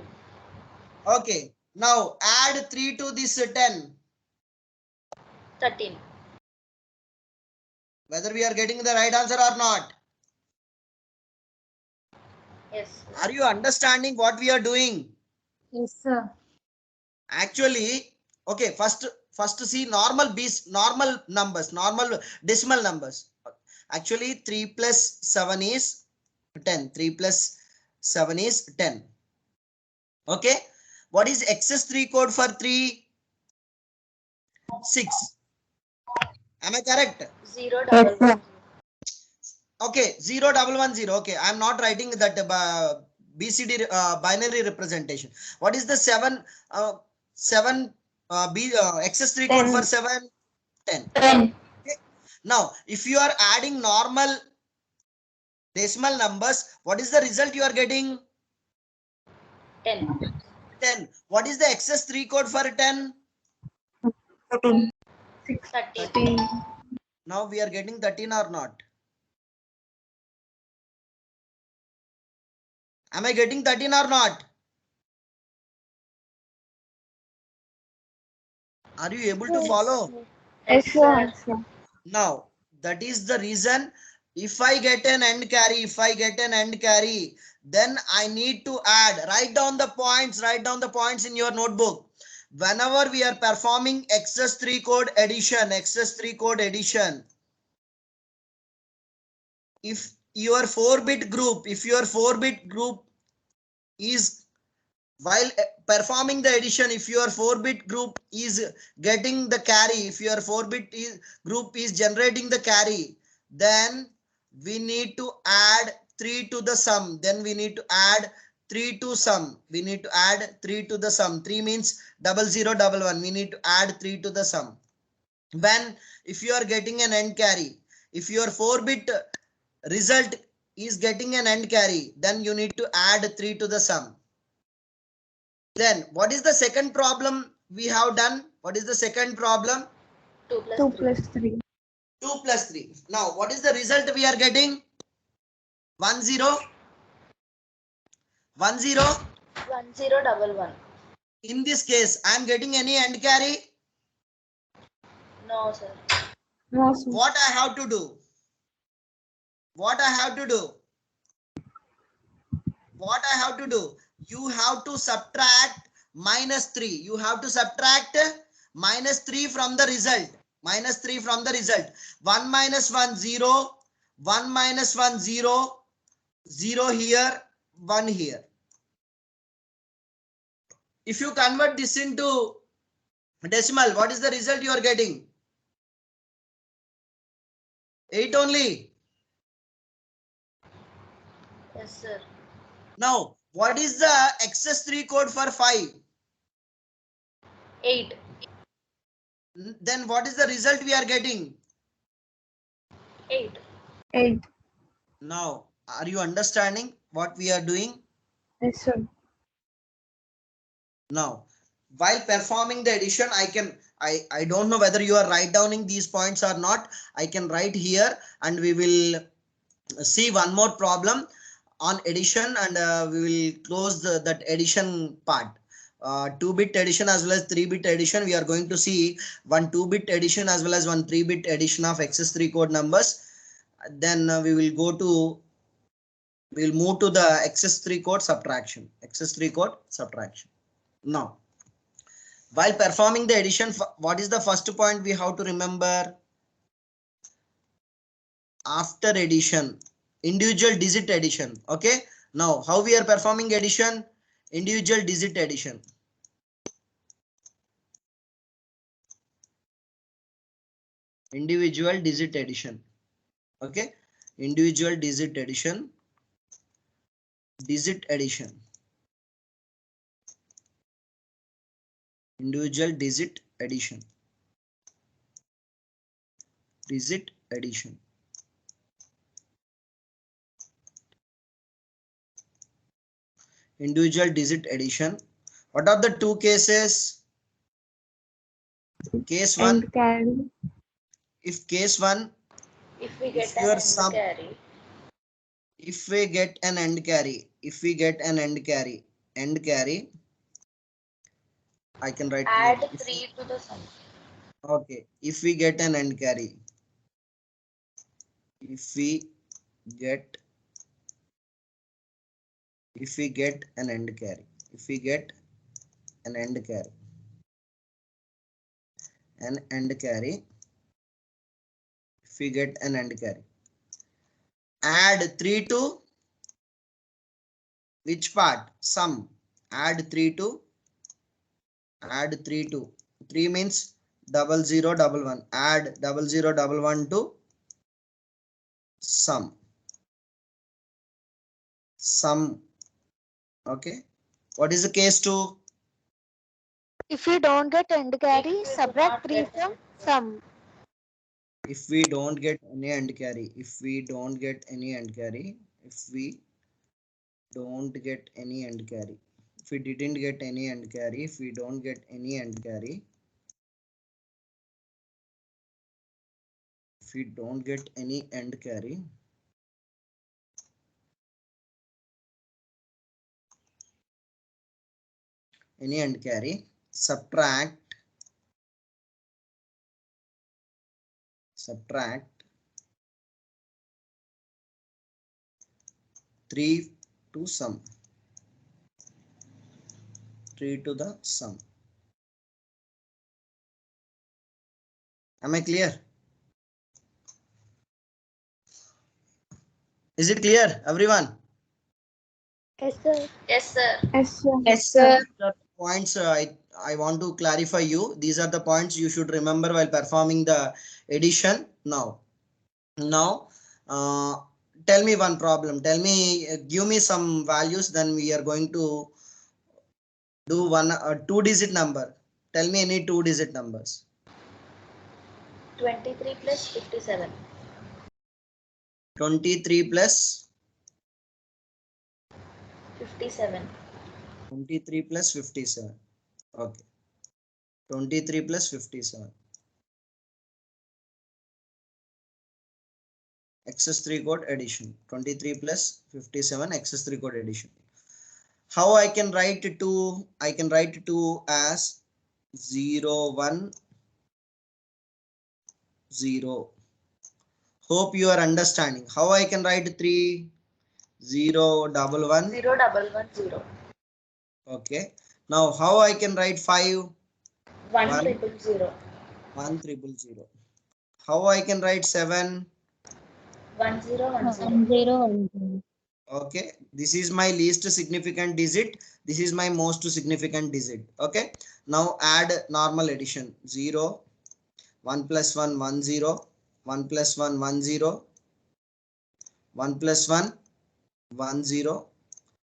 [SPEAKER 1] Okay. Now, add 3 to this 10.
[SPEAKER 3] 13.
[SPEAKER 1] Whether we are getting the right answer or not.
[SPEAKER 3] Yes.
[SPEAKER 1] Are you understanding what we are doing?
[SPEAKER 4] Yes, sir.
[SPEAKER 1] Actually, okay, first see normal numbers, normal decimal numbers. Actually, 3 plus 7 is 10. 3 plus 7 is 10. Okay. What is excess 3 code for 3? 6. Am I correct?
[SPEAKER 3] 0
[SPEAKER 2] Yes,
[SPEAKER 3] 1
[SPEAKER 2] sir.
[SPEAKER 1] Okay, 0110. Okay, I am not writing that BCD binary representation. What is the 7 excess 3 code
[SPEAKER 2] 10.
[SPEAKER 1] for 7? 10.
[SPEAKER 2] 10.
[SPEAKER 1] Okay. Now, if you are adding normal decimal numbers, what is the result you are getting?
[SPEAKER 3] 10.
[SPEAKER 1] 10. What is the excess 3 code for 10?
[SPEAKER 2] 13.
[SPEAKER 3] 13.
[SPEAKER 1] Now we are getting 13 or not? Am I getting 13 or not? Are you able to follow?
[SPEAKER 2] Yes, sir. Yes, sir.
[SPEAKER 1] Now, that is the reason if I get an end carry, then I need to add, write down the points in your notebook. Whenever we are performing excess 3 code addition, if your 4-bit group is, while performing the addition, if your 4-bit group is getting the carry, if your 4-bit group is generating the carry, then we need to add 3 to the sum. Then we need to add 3 to sum. We need to add 3 to the sum. 3 means 0011. We need to add 3 to the sum. When if you are getting an end carry, if your 4-bit result is getting an end carry, then you need to add 3 to the sum. Then what is the second problem we have done? What is the second problem?
[SPEAKER 3] 2 plus
[SPEAKER 2] 2
[SPEAKER 3] 3.
[SPEAKER 2] plus 3.
[SPEAKER 1] 2 plus 3. Now what is the result we are getting? 1 0 1 0.
[SPEAKER 3] 1011.
[SPEAKER 1] In this case, I am getting any end carry.
[SPEAKER 3] No, sir.
[SPEAKER 2] No, sir.
[SPEAKER 1] What I have to do? What I have to do? What I have to do? You have to subtract -3. You have to subtract -3 from the result. -3 from the result. 1 minus 1 0. 1 minus 1 0. 0 here. 1 here. If you convert this into Decimal, what is the result you are getting? 8 only.
[SPEAKER 3] Yes, sir.
[SPEAKER 1] Now, what is the XS3 code for 5?
[SPEAKER 3] 8.
[SPEAKER 1] Then what is the result we are getting?
[SPEAKER 3] 8.
[SPEAKER 2] 8.
[SPEAKER 1] Now, are you understanding what we are doing?
[SPEAKER 2] Yes, sir.
[SPEAKER 1] Now, while performing the addition, I don't know whether you are write downing these points or not. I can write here and we will see one more problem on addition, and we will close that addition part. 2-bit addition as well as 3-bit addition. We are going to see one 2-bit addition as well as one 3-bit addition of XS3 code numbers. Then we will move to the XS3 code subtraction. XS3 code subtraction. Now, while performing the addition, what is the first point we have to remember? After addition, individual digit addition. Okay. Now, how we are performing addition? Individual digit addition. Individual digit addition. Okay. Individual digit addition. Digit addition. Individual digit addition. Digit addition. Individual digit addition. What are the two cases? Case 1,
[SPEAKER 2] And carry.
[SPEAKER 1] if case 1,
[SPEAKER 3] If we
[SPEAKER 1] if
[SPEAKER 3] get
[SPEAKER 1] your
[SPEAKER 3] an end
[SPEAKER 1] sum,
[SPEAKER 3] carry,
[SPEAKER 1] if we get an end carry, end carry, I can write
[SPEAKER 3] add
[SPEAKER 1] here.
[SPEAKER 3] 3 to the sum.
[SPEAKER 1] Okay, if we get an end carry, if we get an end carry, if we get an end carry, if we get an end carry, add 3 to which part? Sum. Add 3 to 3 means 0011. Add 0011 to sum. Okay. What is the case 2?
[SPEAKER 5] If you don't get end carry, subtract 3 from sum.
[SPEAKER 1] If we don't get any end carry, if we don't get any end carry, if we don't get any end carry, if we didn't get any end carry, if we don't get any end carry, if we don't get any end carry, subtract 3 to sum. 3 to the sum. Am I clear? Is it clear, everyone?
[SPEAKER 5] Yes, sir.
[SPEAKER 3] Yes, sir.
[SPEAKER 2] Yes, sir.
[SPEAKER 4] Yes, sir.
[SPEAKER 1] These are the points I want to clarify you. These are the points you should remember while performing the addition. Now, tell me one problem. Tell me, give me some values. Then we are going to do one 2-digit number. Tell me any 2-digit numbers.
[SPEAKER 3] 23 plus 57.
[SPEAKER 1] 23 plus
[SPEAKER 3] 57.
[SPEAKER 1] 23 plus 57. Okay. 23 plus 57. XS3 code addition. 23 plus 57 XS3 code addition. How I can write it to? I can write it to as 0 1 0. Hope you are understanding. How I can write 3 0 1 1.
[SPEAKER 3] 0 1
[SPEAKER 1] Okay. Now how I can write 5
[SPEAKER 3] 1
[SPEAKER 1] 1
[SPEAKER 3] 0
[SPEAKER 1] 1 0. How I can write 7
[SPEAKER 3] 1 0 1 0
[SPEAKER 4] 1 0 1 0.
[SPEAKER 1] Okay, this is my least significant digit. This is my most significant digit. Okay, now add normal addition. 0, 1 plus 1, 1, 0, 1 plus 1, 1, 0, 1 plus 1, 1, 0.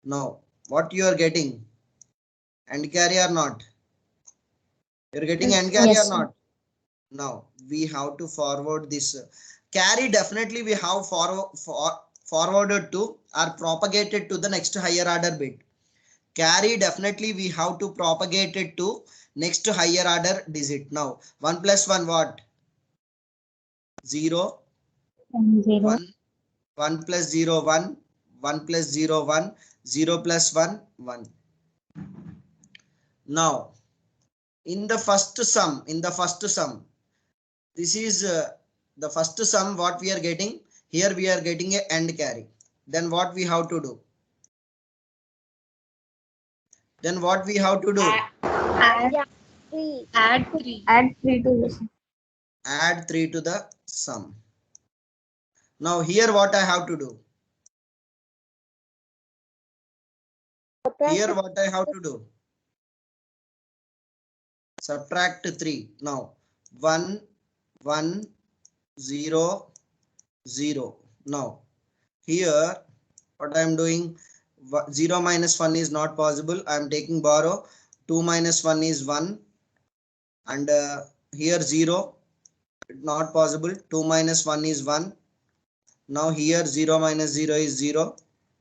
[SPEAKER 1] Now, what you are getting? End carry or not? You're getting
[SPEAKER 2] Yes,
[SPEAKER 1] end
[SPEAKER 2] sir.
[SPEAKER 1] carry or
[SPEAKER 4] Yes, sir.
[SPEAKER 1] not? Now, we have to forward this. Carry definitely we have forwarded to or propagated to the next higher order bit. Carry definitely we have to propagate it to next higher order digit. Now 1 plus 1 what? 0,
[SPEAKER 4] 0.
[SPEAKER 1] 1, 1 plus 0 1, 1 plus 0 1, 0 plus 1 1. Now in the first sum, this is the first sum what we are getting. Here we are getting a end carry. Then what we have to do? Then what we have to do?
[SPEAKER 2] Add,
[SPEAKER 3] Yeah, 3.
[SPEAKER 4] Add 3.
[SPEAKER 2] add 3 to this.
[SPEAKER 1] Add 3 to the sum. Now here what I have to do? Here what I have to do? Subtract 3. Now 1, 1, 0, 0. Now here what I am doing? 0 minus 1 is not possible. I am taking borrow. 2 minus 1 is 1. And here 0. Not possible. 2 minus 1 is 1. Now here 0 minus 0 is 0.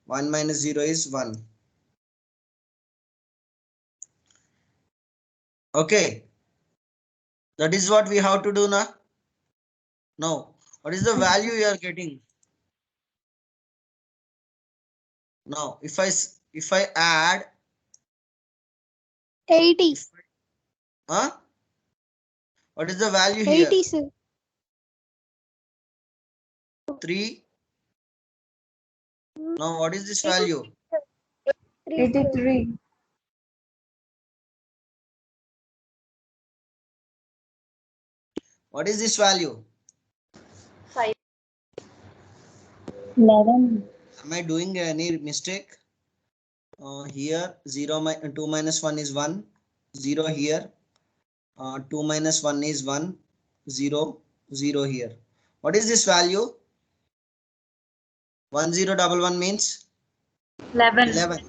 [SPEAKER 1] 1 minus 0 is 1. Okay. That is what we have to do now. Now, what is the value you are getting? Now, if I add
[SPEAKER 5] 80.
[SPEAKER 1] huh? What is the value here?
[SPEAKER 5] 80, sir.
[SPEAKER 1] 3. Now, what is this value?
[SPEAKER 3] 3, sir.
[SPEAKER 2] 83.
[SPEAKER 1] What is this value?
[SPEAKER 3] 5.
[SPEAKER 4] 11.
[SPEAKER 1] Am I doing any mistake? Here 2 minus 1 is 1. 0 here. 2 minus 1 is 1. 0. 0 here. What is this value? 1011 means
[SPEAKER 4] 11.
[SPEAKER 1] 11.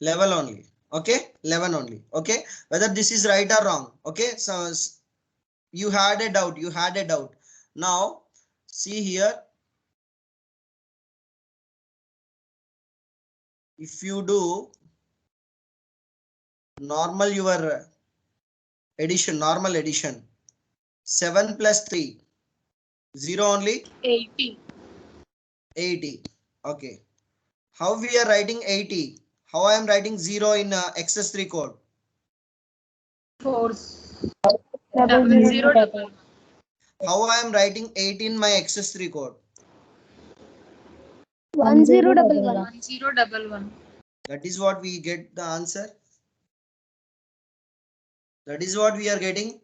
[SPEAKER 1] Level only. Okay, 11 only. Okay, whether this is right or wrong. Okay, so you had a doubt. Now see here, if you do normal your normal addition, 7 plus 3, 0 only.
[SPEAKER 4] 80.
[SPEAKER 1] 80. Okay, how we are writing 80? How I am writing 0 in XS3 code?
[SPEAKER 4] 4.
[SPEAKER 2] Double
[SPEAKER 4] 0.
[SPEAKER 2] zero.
[SPEAKER 4] Double.
[SPEAKER 1] How I am writing 8 in my XS3 code?
[SPEAKER 5] 1011.
[SPEAKER 4] 1011.
[SPEAKER 1] That is what we get the answer. That is what we are getting.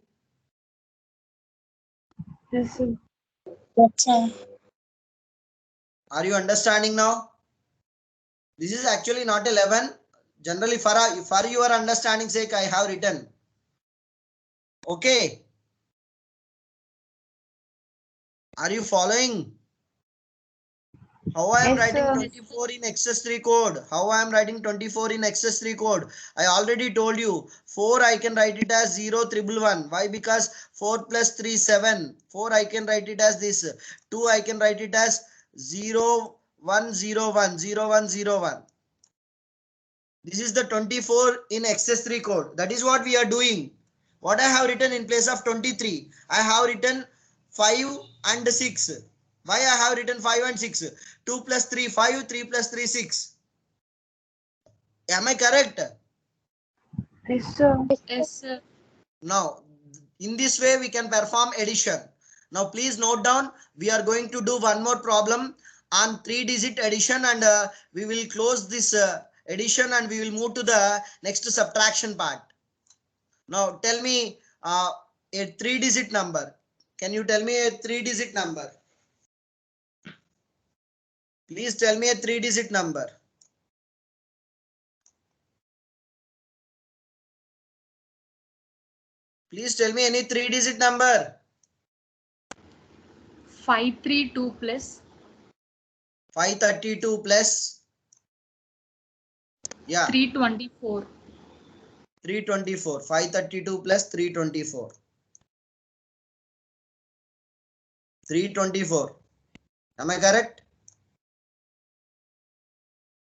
[SPEAKER 2] Yes, sir.
[SPEAKER 4] Yes, sir.
[SPEAKER 1] Are you understanding now? This is actually not 11. Generally, for your understanding sake, I have written. Okay. Are you following? How I am
[SPEAKER 2] Yes,
[SPEAKER 1] writing
[SPEAKER 2] sir.
[SPEAKER 1] 24 in XS3 code? How I am writing 24 in XS3 code? I already told you 4 I can write it as 0 triple 1. Why? Because 4 plus 3 7. 4 I can write it as this. 2 I can write it as 0 1 0 1 0 1 0 1. This is the 24 in XS3 code. That is what we are doing. What I have written in place of 23, I have written 5 and 6. Why I have written 5 and 6? 2 plus 3, 5, 3 plus 3, 6. Am I correct?
[SPEAKER 2] Yes, sir.
[SPEAKER 4] Yes, sir.
[SPEAKER 1] Now, in this way, we can perform addition. Now, please note down, we are going to do one more problem on 3-digit addition, and we will close this addition and we will move to the next subtraction part. Now, tell me a 3-digit number. Can you tell me a 3-digit number? Please tell me a 3-digit number. Please tell me any 3-digit number.
[SPEAKER 4] 532 plus
[SPEAKER 1] 532 plus, yeah,
[SPEAKER 4] 324.
[SPEAKER 1] 324. 532 plus 324. 324. Am I correct?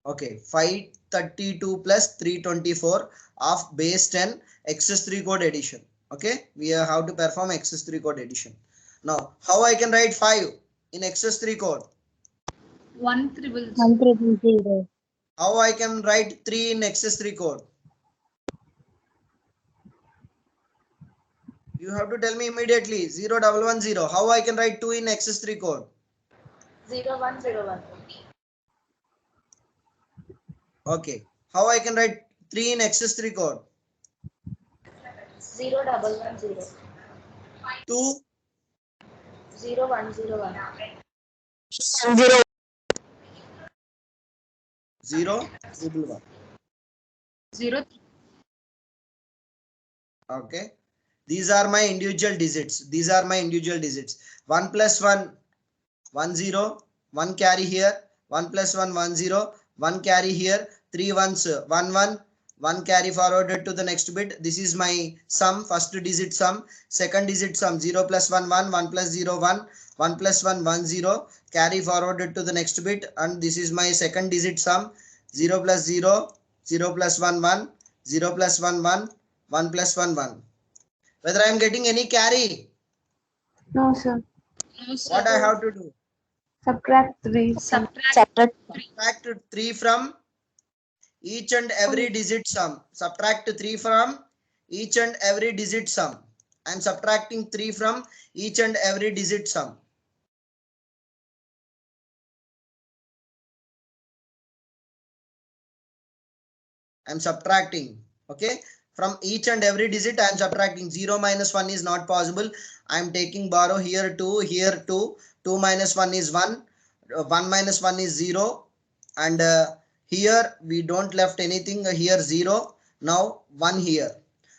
[SPEAKER 1] Okay, 532 plus 324 of base 10 XS3 code addition. Okay, we have how to perform XS3 code addition. Now, how I can write 5 in XS3 code?
[SPEAKER 4] 100.
[SPEAKER 5] 100.
[SPEAKER 1] How I can write 3 in XS3 code? You have to tell me immediately. 0110. How I can write 2 in XS3 code?
[SPEAKER 3] 0101.
[SPEAKER 1] Okay. How I can write 3 in XS3 code?
[SPEAKER 3] 0110.
[SPEAKER 1] 2,
[SPEAKER 3] 0101.
[SPEAKER 1] 0, 1.
[SPEAKER 4] 0.
[SPEAKER 1] Okay. These are my individual digits. These are my individual digits. 1 plus 1, 1 0, 1 carry here, 1 plus 1, 1 0, 1 carry here, 3 ones, 1 1, 1 carry forwarded to the next bit. This is my sum, first digit sum, second digit sum, 0 plus 1 1, 1 plus 0 1, 1 plus 1 1 0, carry forwarded to the next bit, and this is my second digit sum, 0 plus 0, 0 plus 1 1, 0 plus 1 1, 1 plus 1 1. Whether I am getting any carry,
[SPEAKER 2] No, sir.
[SPEAKER 4] No, sir.
[SPEAKER 1] what I have to do?
[SPEAKER 2] Subtract 3.
[SPEAKER 4] Subtract 3.
[SPEAKER 1] Subtract 3 from each and every digit sum. Subtract 3 from each and every digit sum. I am subtracting 3 from each and every digit sum. I am subtracting. Okay. From each and every digit, I am subtracting. 0 minus 1 is not possible. I am taking borrow here 2, here 2. 2 minus 1 is 1. 1 minus 1 is 0. And here we don't left anything. Here 0. Now 1 here.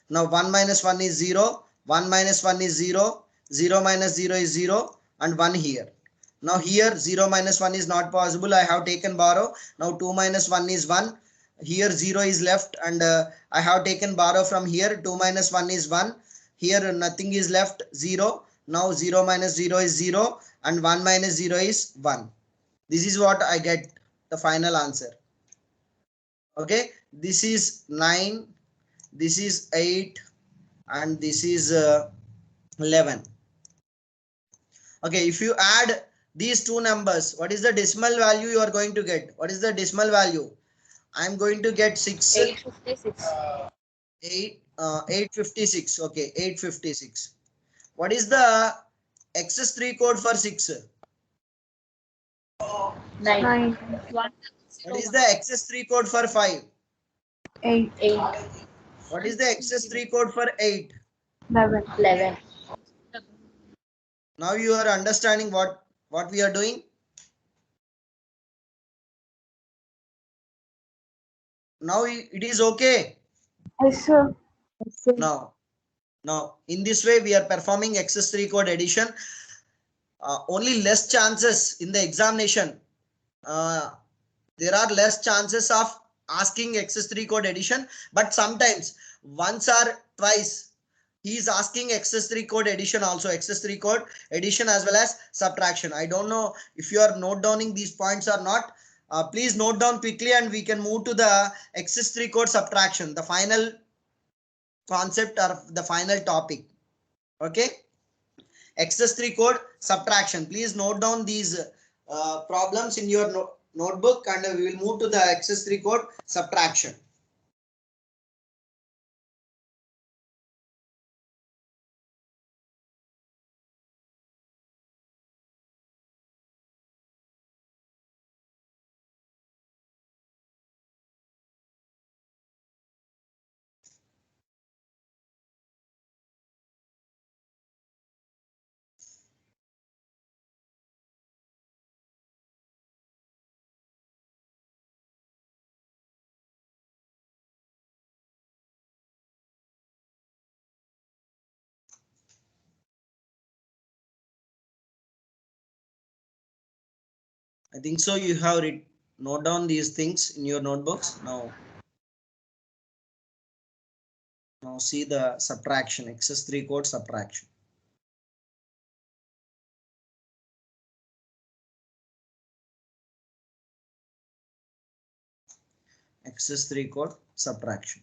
[SPEAKER 1] Now 1 minus 1 is 0. 1 minus 1 is 0. 0 minus 0 is 0. And 1 here. Now here 0 minus 1 is not possible. I have taken borrow. Now 2 minus 1 is 1. Here 0 is left, and I have taken borrow from here. 2 minus 1 is 1. Here nothing is left, 0. Now 0 minus 0 is 0, and 1 minus 0 is 1. This is what I get, the final answer. Okay, this is 9, this is 8, and this is 11. Okay, if you add these two numbers, what is the decimal value you are going to get? What is the decimal value? I am going to get 6.
[SPEAKER 3] 856.
[SPEAKER 1] 856. Okay, 856. What is the XS3 code for 6?
[SPEAKER 3] 9.
[SPEAKER 2] 9.
[SPEAKER 4] 1.
[SPEAKER 1] What is the XS3 code for 5?
[SPEAKER 2] 8.
[SPEAKER 3] 8.
[SPEAKER 1] What is the XS3 code for 8?
[SPEAKER 2] 11.
[SPEAKER 3] 11.
[SPEAKER 1] Now you are understanding what we are doing. Now it is okay.
[SPEAKER 2] Yes, sir.
[SPEAKER 1] Now in this way we are performing XS3 code addition. Only less chances in the examination. There are less chances of asking XS3 code addition, but sometimes once or twice he is asking XS3 code addition also, XS3 code addition as well as subtraction. I don't know if you are note downing these points or not. Please note down quickly and we can move to the XS3 code subtraction, the final concept or the final topic. Okay, XS3 code subtraction. Please note down these problems in your notebook, and we will move to the XS3 code subtraction. I think so. You have note down these things in your notebooks. Now see the subtraction, XS3 code subtraction. XS3 code subtraction.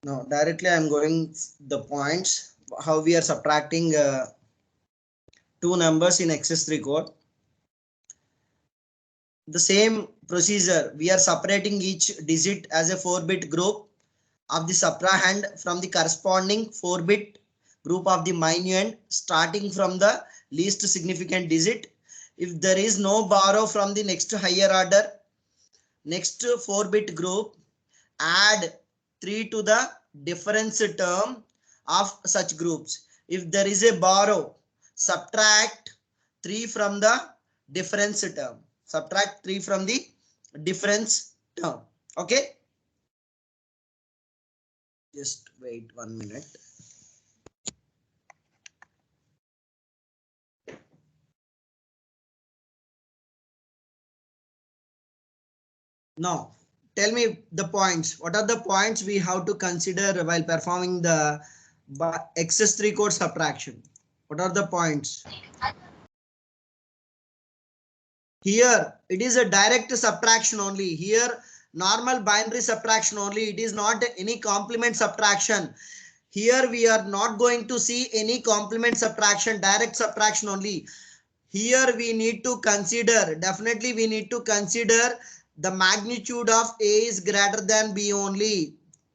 [SPEAKER 1] Now directly I'm going the points how we are subtracting two numbers in XS3 code. The same procedure, we are separating each digit as a 4-bit group of the subtrahend from the corresponding 4-bit group of the minuend, starting from the least significant digit. If there is no borrow from the next higher order, next 4-bit group, add 3 to the difference term of such groups. If there is a borrow, subtract 3 from the difference term. Subtract 3 from the difference term. Okay. Just wait 1 minute. Now, tell me the points. What are the points we have to consider while performing the XS3 code subtraction? What are the points? Here, it is a direct subtraction only. Here, normal binary subtraction only. It is not any complement subtraction. Here, we are not going to see any complement subtraction, direct subtraction only. Here, we need to consider, definitely we need to consider the magnitude of A is greater than B only.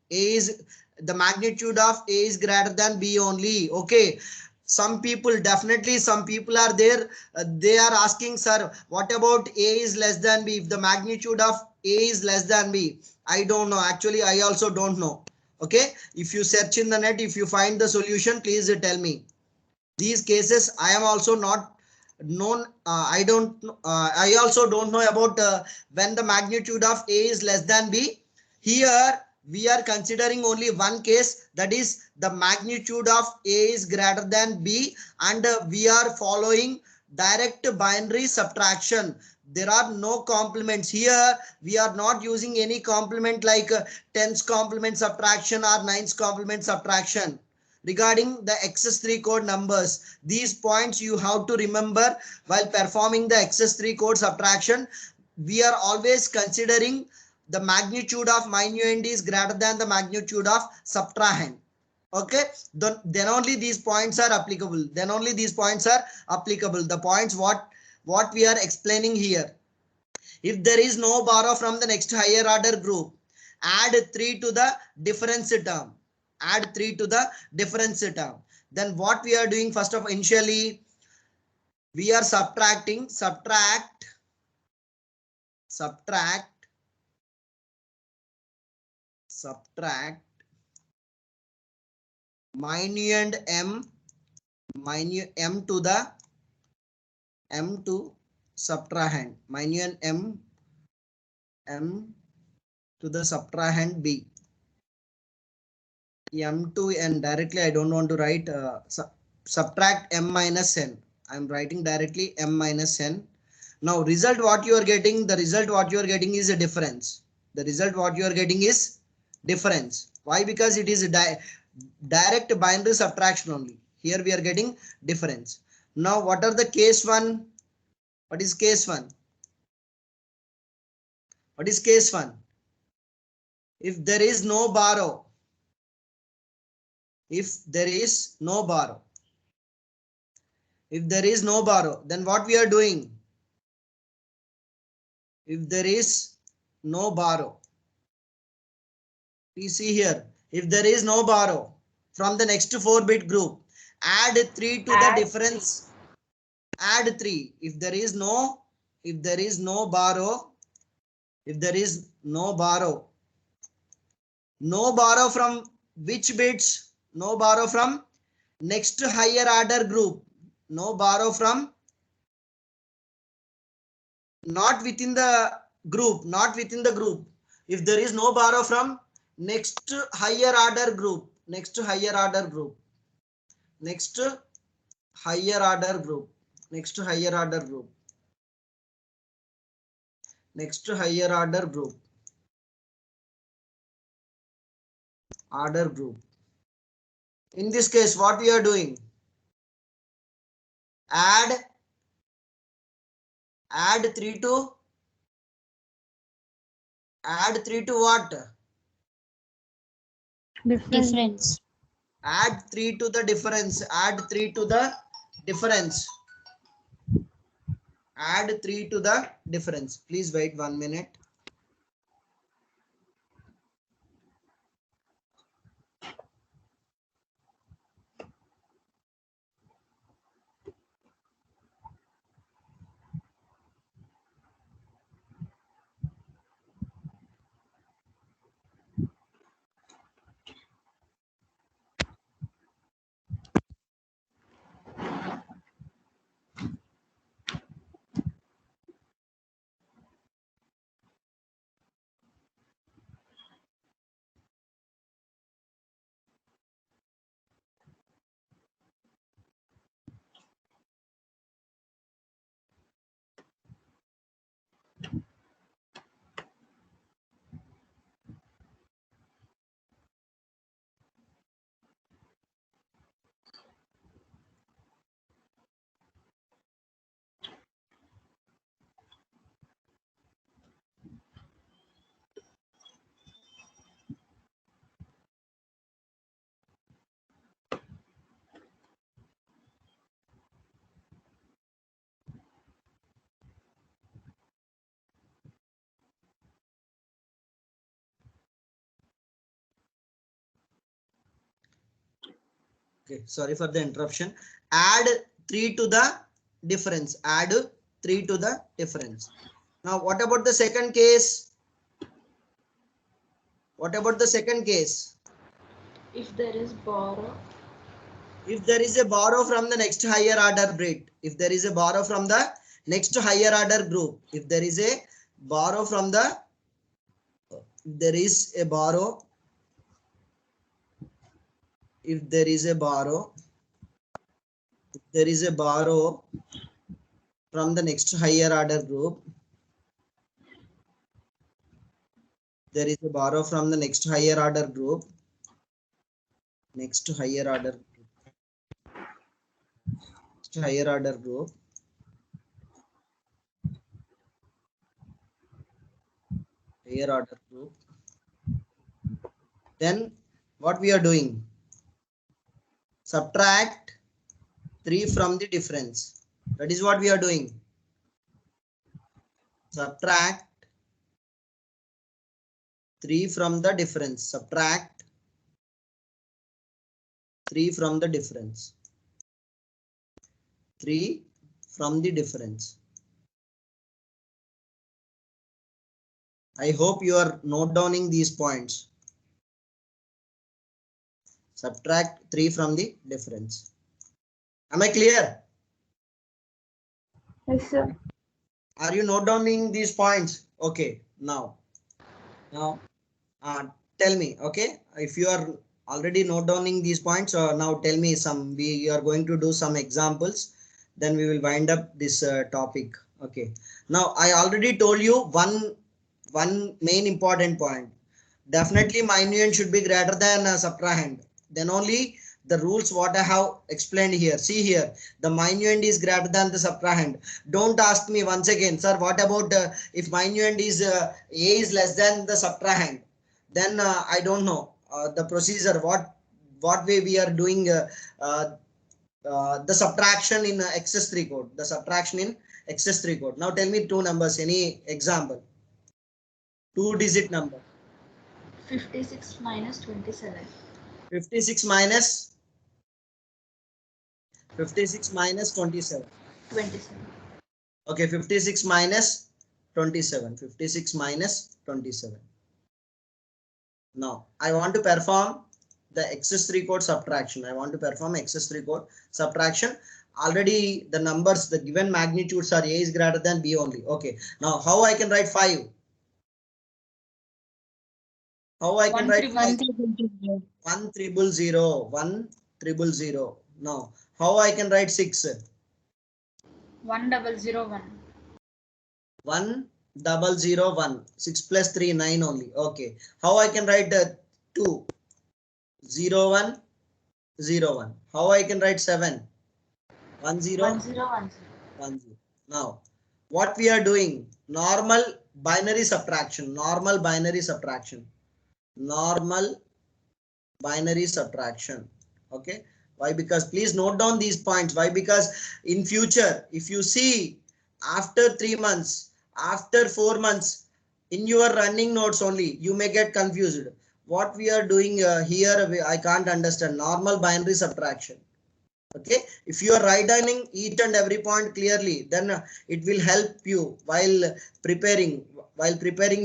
[SPEAKER 1] The magnitude of A is greater than B only. Okay. Some people, definitely some people are there. They are asking, sir, what about A is less than B? If the magnitude of A is less than B, I don't know. Actually, I also don't know. Okay. If you search in the net, if you find the solution, please tell me. These cases, I am also not known. I also don't know about when the magnitude of A is less than B. Here we are considering only one case, that is the magnitude of A is greater than B, and we are following direct binary subtraction. There are no complements here. We are not using any complement like tens complement subtraction or nines complement subtraction. Regarding the XS3 code numbers, these points you have to remember while performing the XS3 code subtraction. We are always considering the magnitude of minuend is greater than the magnitude of subtrahend. Okay, then only these points are applicable. The points what we are explaining here. If there is no borrow from the next higher order group, add 3 to the difference term. Then what we are doing, first of initially, we are subtracting, subtract minuend m to the m to subtrahend, minuend m to the subtrahend b. M2 and directly I don't want to write subtract m minus n. I'm writing directly m minus n. Now result what you are getting, is a difference. Why? Because it is a direct binary subtraction only. Here we are getting difference. Now what are the case 1? What is case 1? If there is no borrow, then what we are doing? If there is no borrow, we see here, if there is no borrow from the next 4-bit group, add 3 to the difference. add 3. If there is no borrow, no borrow from which bits? No borrow from next higher order group. No borrow from, not within the group, If there is no borrow from next higher order group, next higher order group, In this case, what we are doing? Add 3 to what?
[SPEAKER 2] Difference.
[SPEAKER 1] Add 3 to the difference. Add 3 to the difference. Please wait 1 minute. Okay, sorry for the interruption. Add 3 to the difference. Now, what about the second case?
[SPEAKER 3] If there is borrow.
[SPEAKER 1] If there is a borrow from the next higher order group, if there is a borrow from the next higher order group, if there is a borrow from the, if there is a borrow from the next higher order group, then what we are doing? Subtract 3 from the difference. That is what we are doing. Subtract 3 from the difference. Subtract 3 from the difference. 3 from the difference. I hope you are note downing these points. Subtract 3 from the difference. Am I clear?
[SPEAKER 2] Yes, sir.
[SPEAKER 1] Are you note downing these points? Okay, now tell me, okay, if you are already note downing these points, now tell me some, we are going to do some examples, then we will wind up this topic. Okay, now I already told you one main important point. Definitely minuend should be greater than subtrahend. Then only the rules what I have explained here. See here, the minuend is greater than the subtrahend. Don't ask me once again, sir, what about if minuend is A is less than the subtrahend? Then I don't know the procedure, what way we are doing the subtraction in XS3 code. Now tell me two numbers, any example? 2-digit number.
[SPEAKER 3] 56 minus 27.
[SPEAKER 1] 56 minus 27.
[SPEAKER 4] 27.
[SPEAKER 1] Okay, 56 minus 27. 56 minus 27. Now, I want to perform the excess 3 code subtraction. I want to perform excess 3 code subtraction. Already the numbers, the given magnitudes are A is greater than B only. Okay. Now, how I can write 5? How I can write 5? 1,000,000. 1,000,000. Now, how I can write 6?
[SPEAKER 4] 1,001.
[SPEAKER 1] 1,001. 6 plus 3, 9 only. Okay. How I can write 2? 0, 1, 0, 1. How I can write 7? 1, 0,
[SPEAKER 3] 1 0 1 0.
[SPEAKER 1] 1, 0. Now, what we are doing? Normal binary subtraction. Normal binary subtraction. Normal binary subtraction. Okay. Why? Because please note down these points. Why? Because in future, if you see after 3 months, after 4 months, in your running notes only, you may get confused. What we are doing here, I can't understand. Normal binary subtraction. Okay. If you are writing each and every point clearly, then it will help you while preparing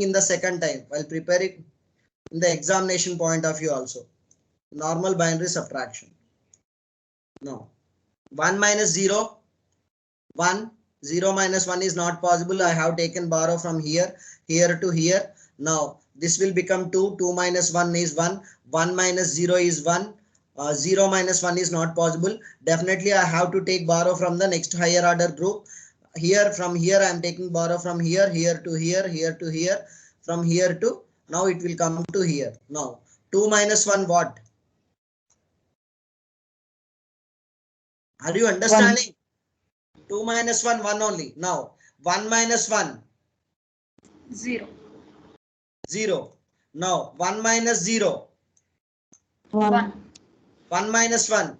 [SPEAKER 1] in the second time, while preparing in the examination point of view also. Normal binary subtraction. No. 1 minus 0, 1. 0 minus 1 is not possible. I have taken borrow from here to here. Now this will become 2. 2 minus 1 is 1. 1 minus 0 is 1. 0 minus 1 is not possible. Definitely I have to take borrow from the next higher order group. Here, from here I am taking borrow from here to here to here, from here to, now it will come to here. Now 2 minus 1 what? Are you understanding? 2 minus 1, 1 only. Now 1 minus 1,
[SPEAKER 4] 0.
[SPEAKER 1] 0. Now 1 minus 0,
[SPEAKER 4] 1.
[SPEAKER 1] 1 minus 1,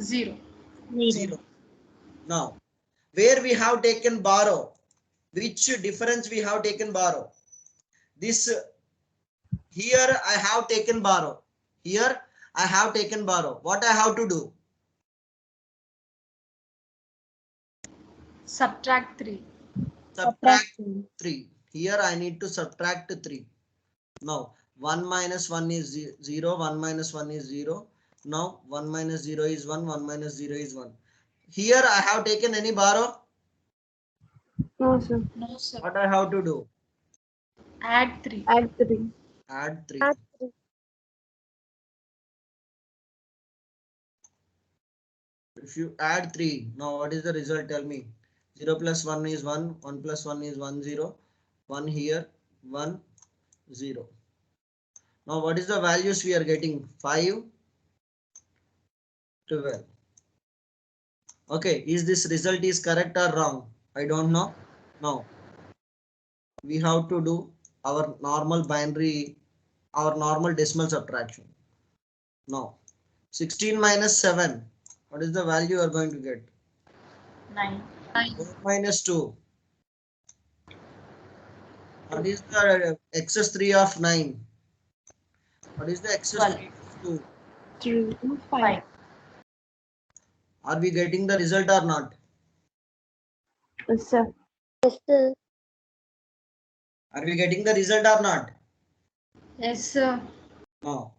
[SPEAKER 4] 0.
[SPEAKER 1] 0. Now where we have taken borrow, which difference we have taken borrow? This here I have taken borrow. Here I have taken borrow. What I have to do?
[SPEAKER 4] Subtract 3.
[SPEAKER 1] Subtract 3. Here I need to subtract 3. Now 1 minus 1 is 0. 1 minus 1 is 0. Now 1 minus 0 is 1. 1 minus 0 is 1. Here I have taken any borrow?
[SPEAKER 2] No, sir.
[SPEAKER 4] No, sir.
[SPEAKER 1] What I have to do?
[SPEAKER 4] Add 3.
[SPEAKER 2] Add 3.
[SPEAKER 1] Add 3.
[SPEAKER 5] Add 3.
[SPEAKER 1] If you add 3, now what is the result? Tell me. 0 plus 1 is 1. 1 plus 1 is 1, 0. 1 here, 1, 0. Now what is the values we are getting? 5, 12. Okay, is this result is correct or wrong? I don't know. Now we have to do our normal binary, our normal decimal subtraction. Now 16 minus 7, what is the value you are going to get?
[SPEAKER 4] 9.
[SPEAKER 1] 4 minus 2. What is the excess 3 of 9? What is the excess
[SPEAKER 4] 12.
[SPEAKER 1] 3 of 2?
[SPEAKER 2] 3. 5.
[SPEAKER 4] 5.
[SPEAKER 1] Are we getting the result or not?
[SPEAKER 2] Yes, sir.
[SPEAKER 5] Yes, sir.
[SPEAKER 1] Are we getting the result or not?
[SPEAKER 4] Yes, sir.
[SPEAKER 1] No.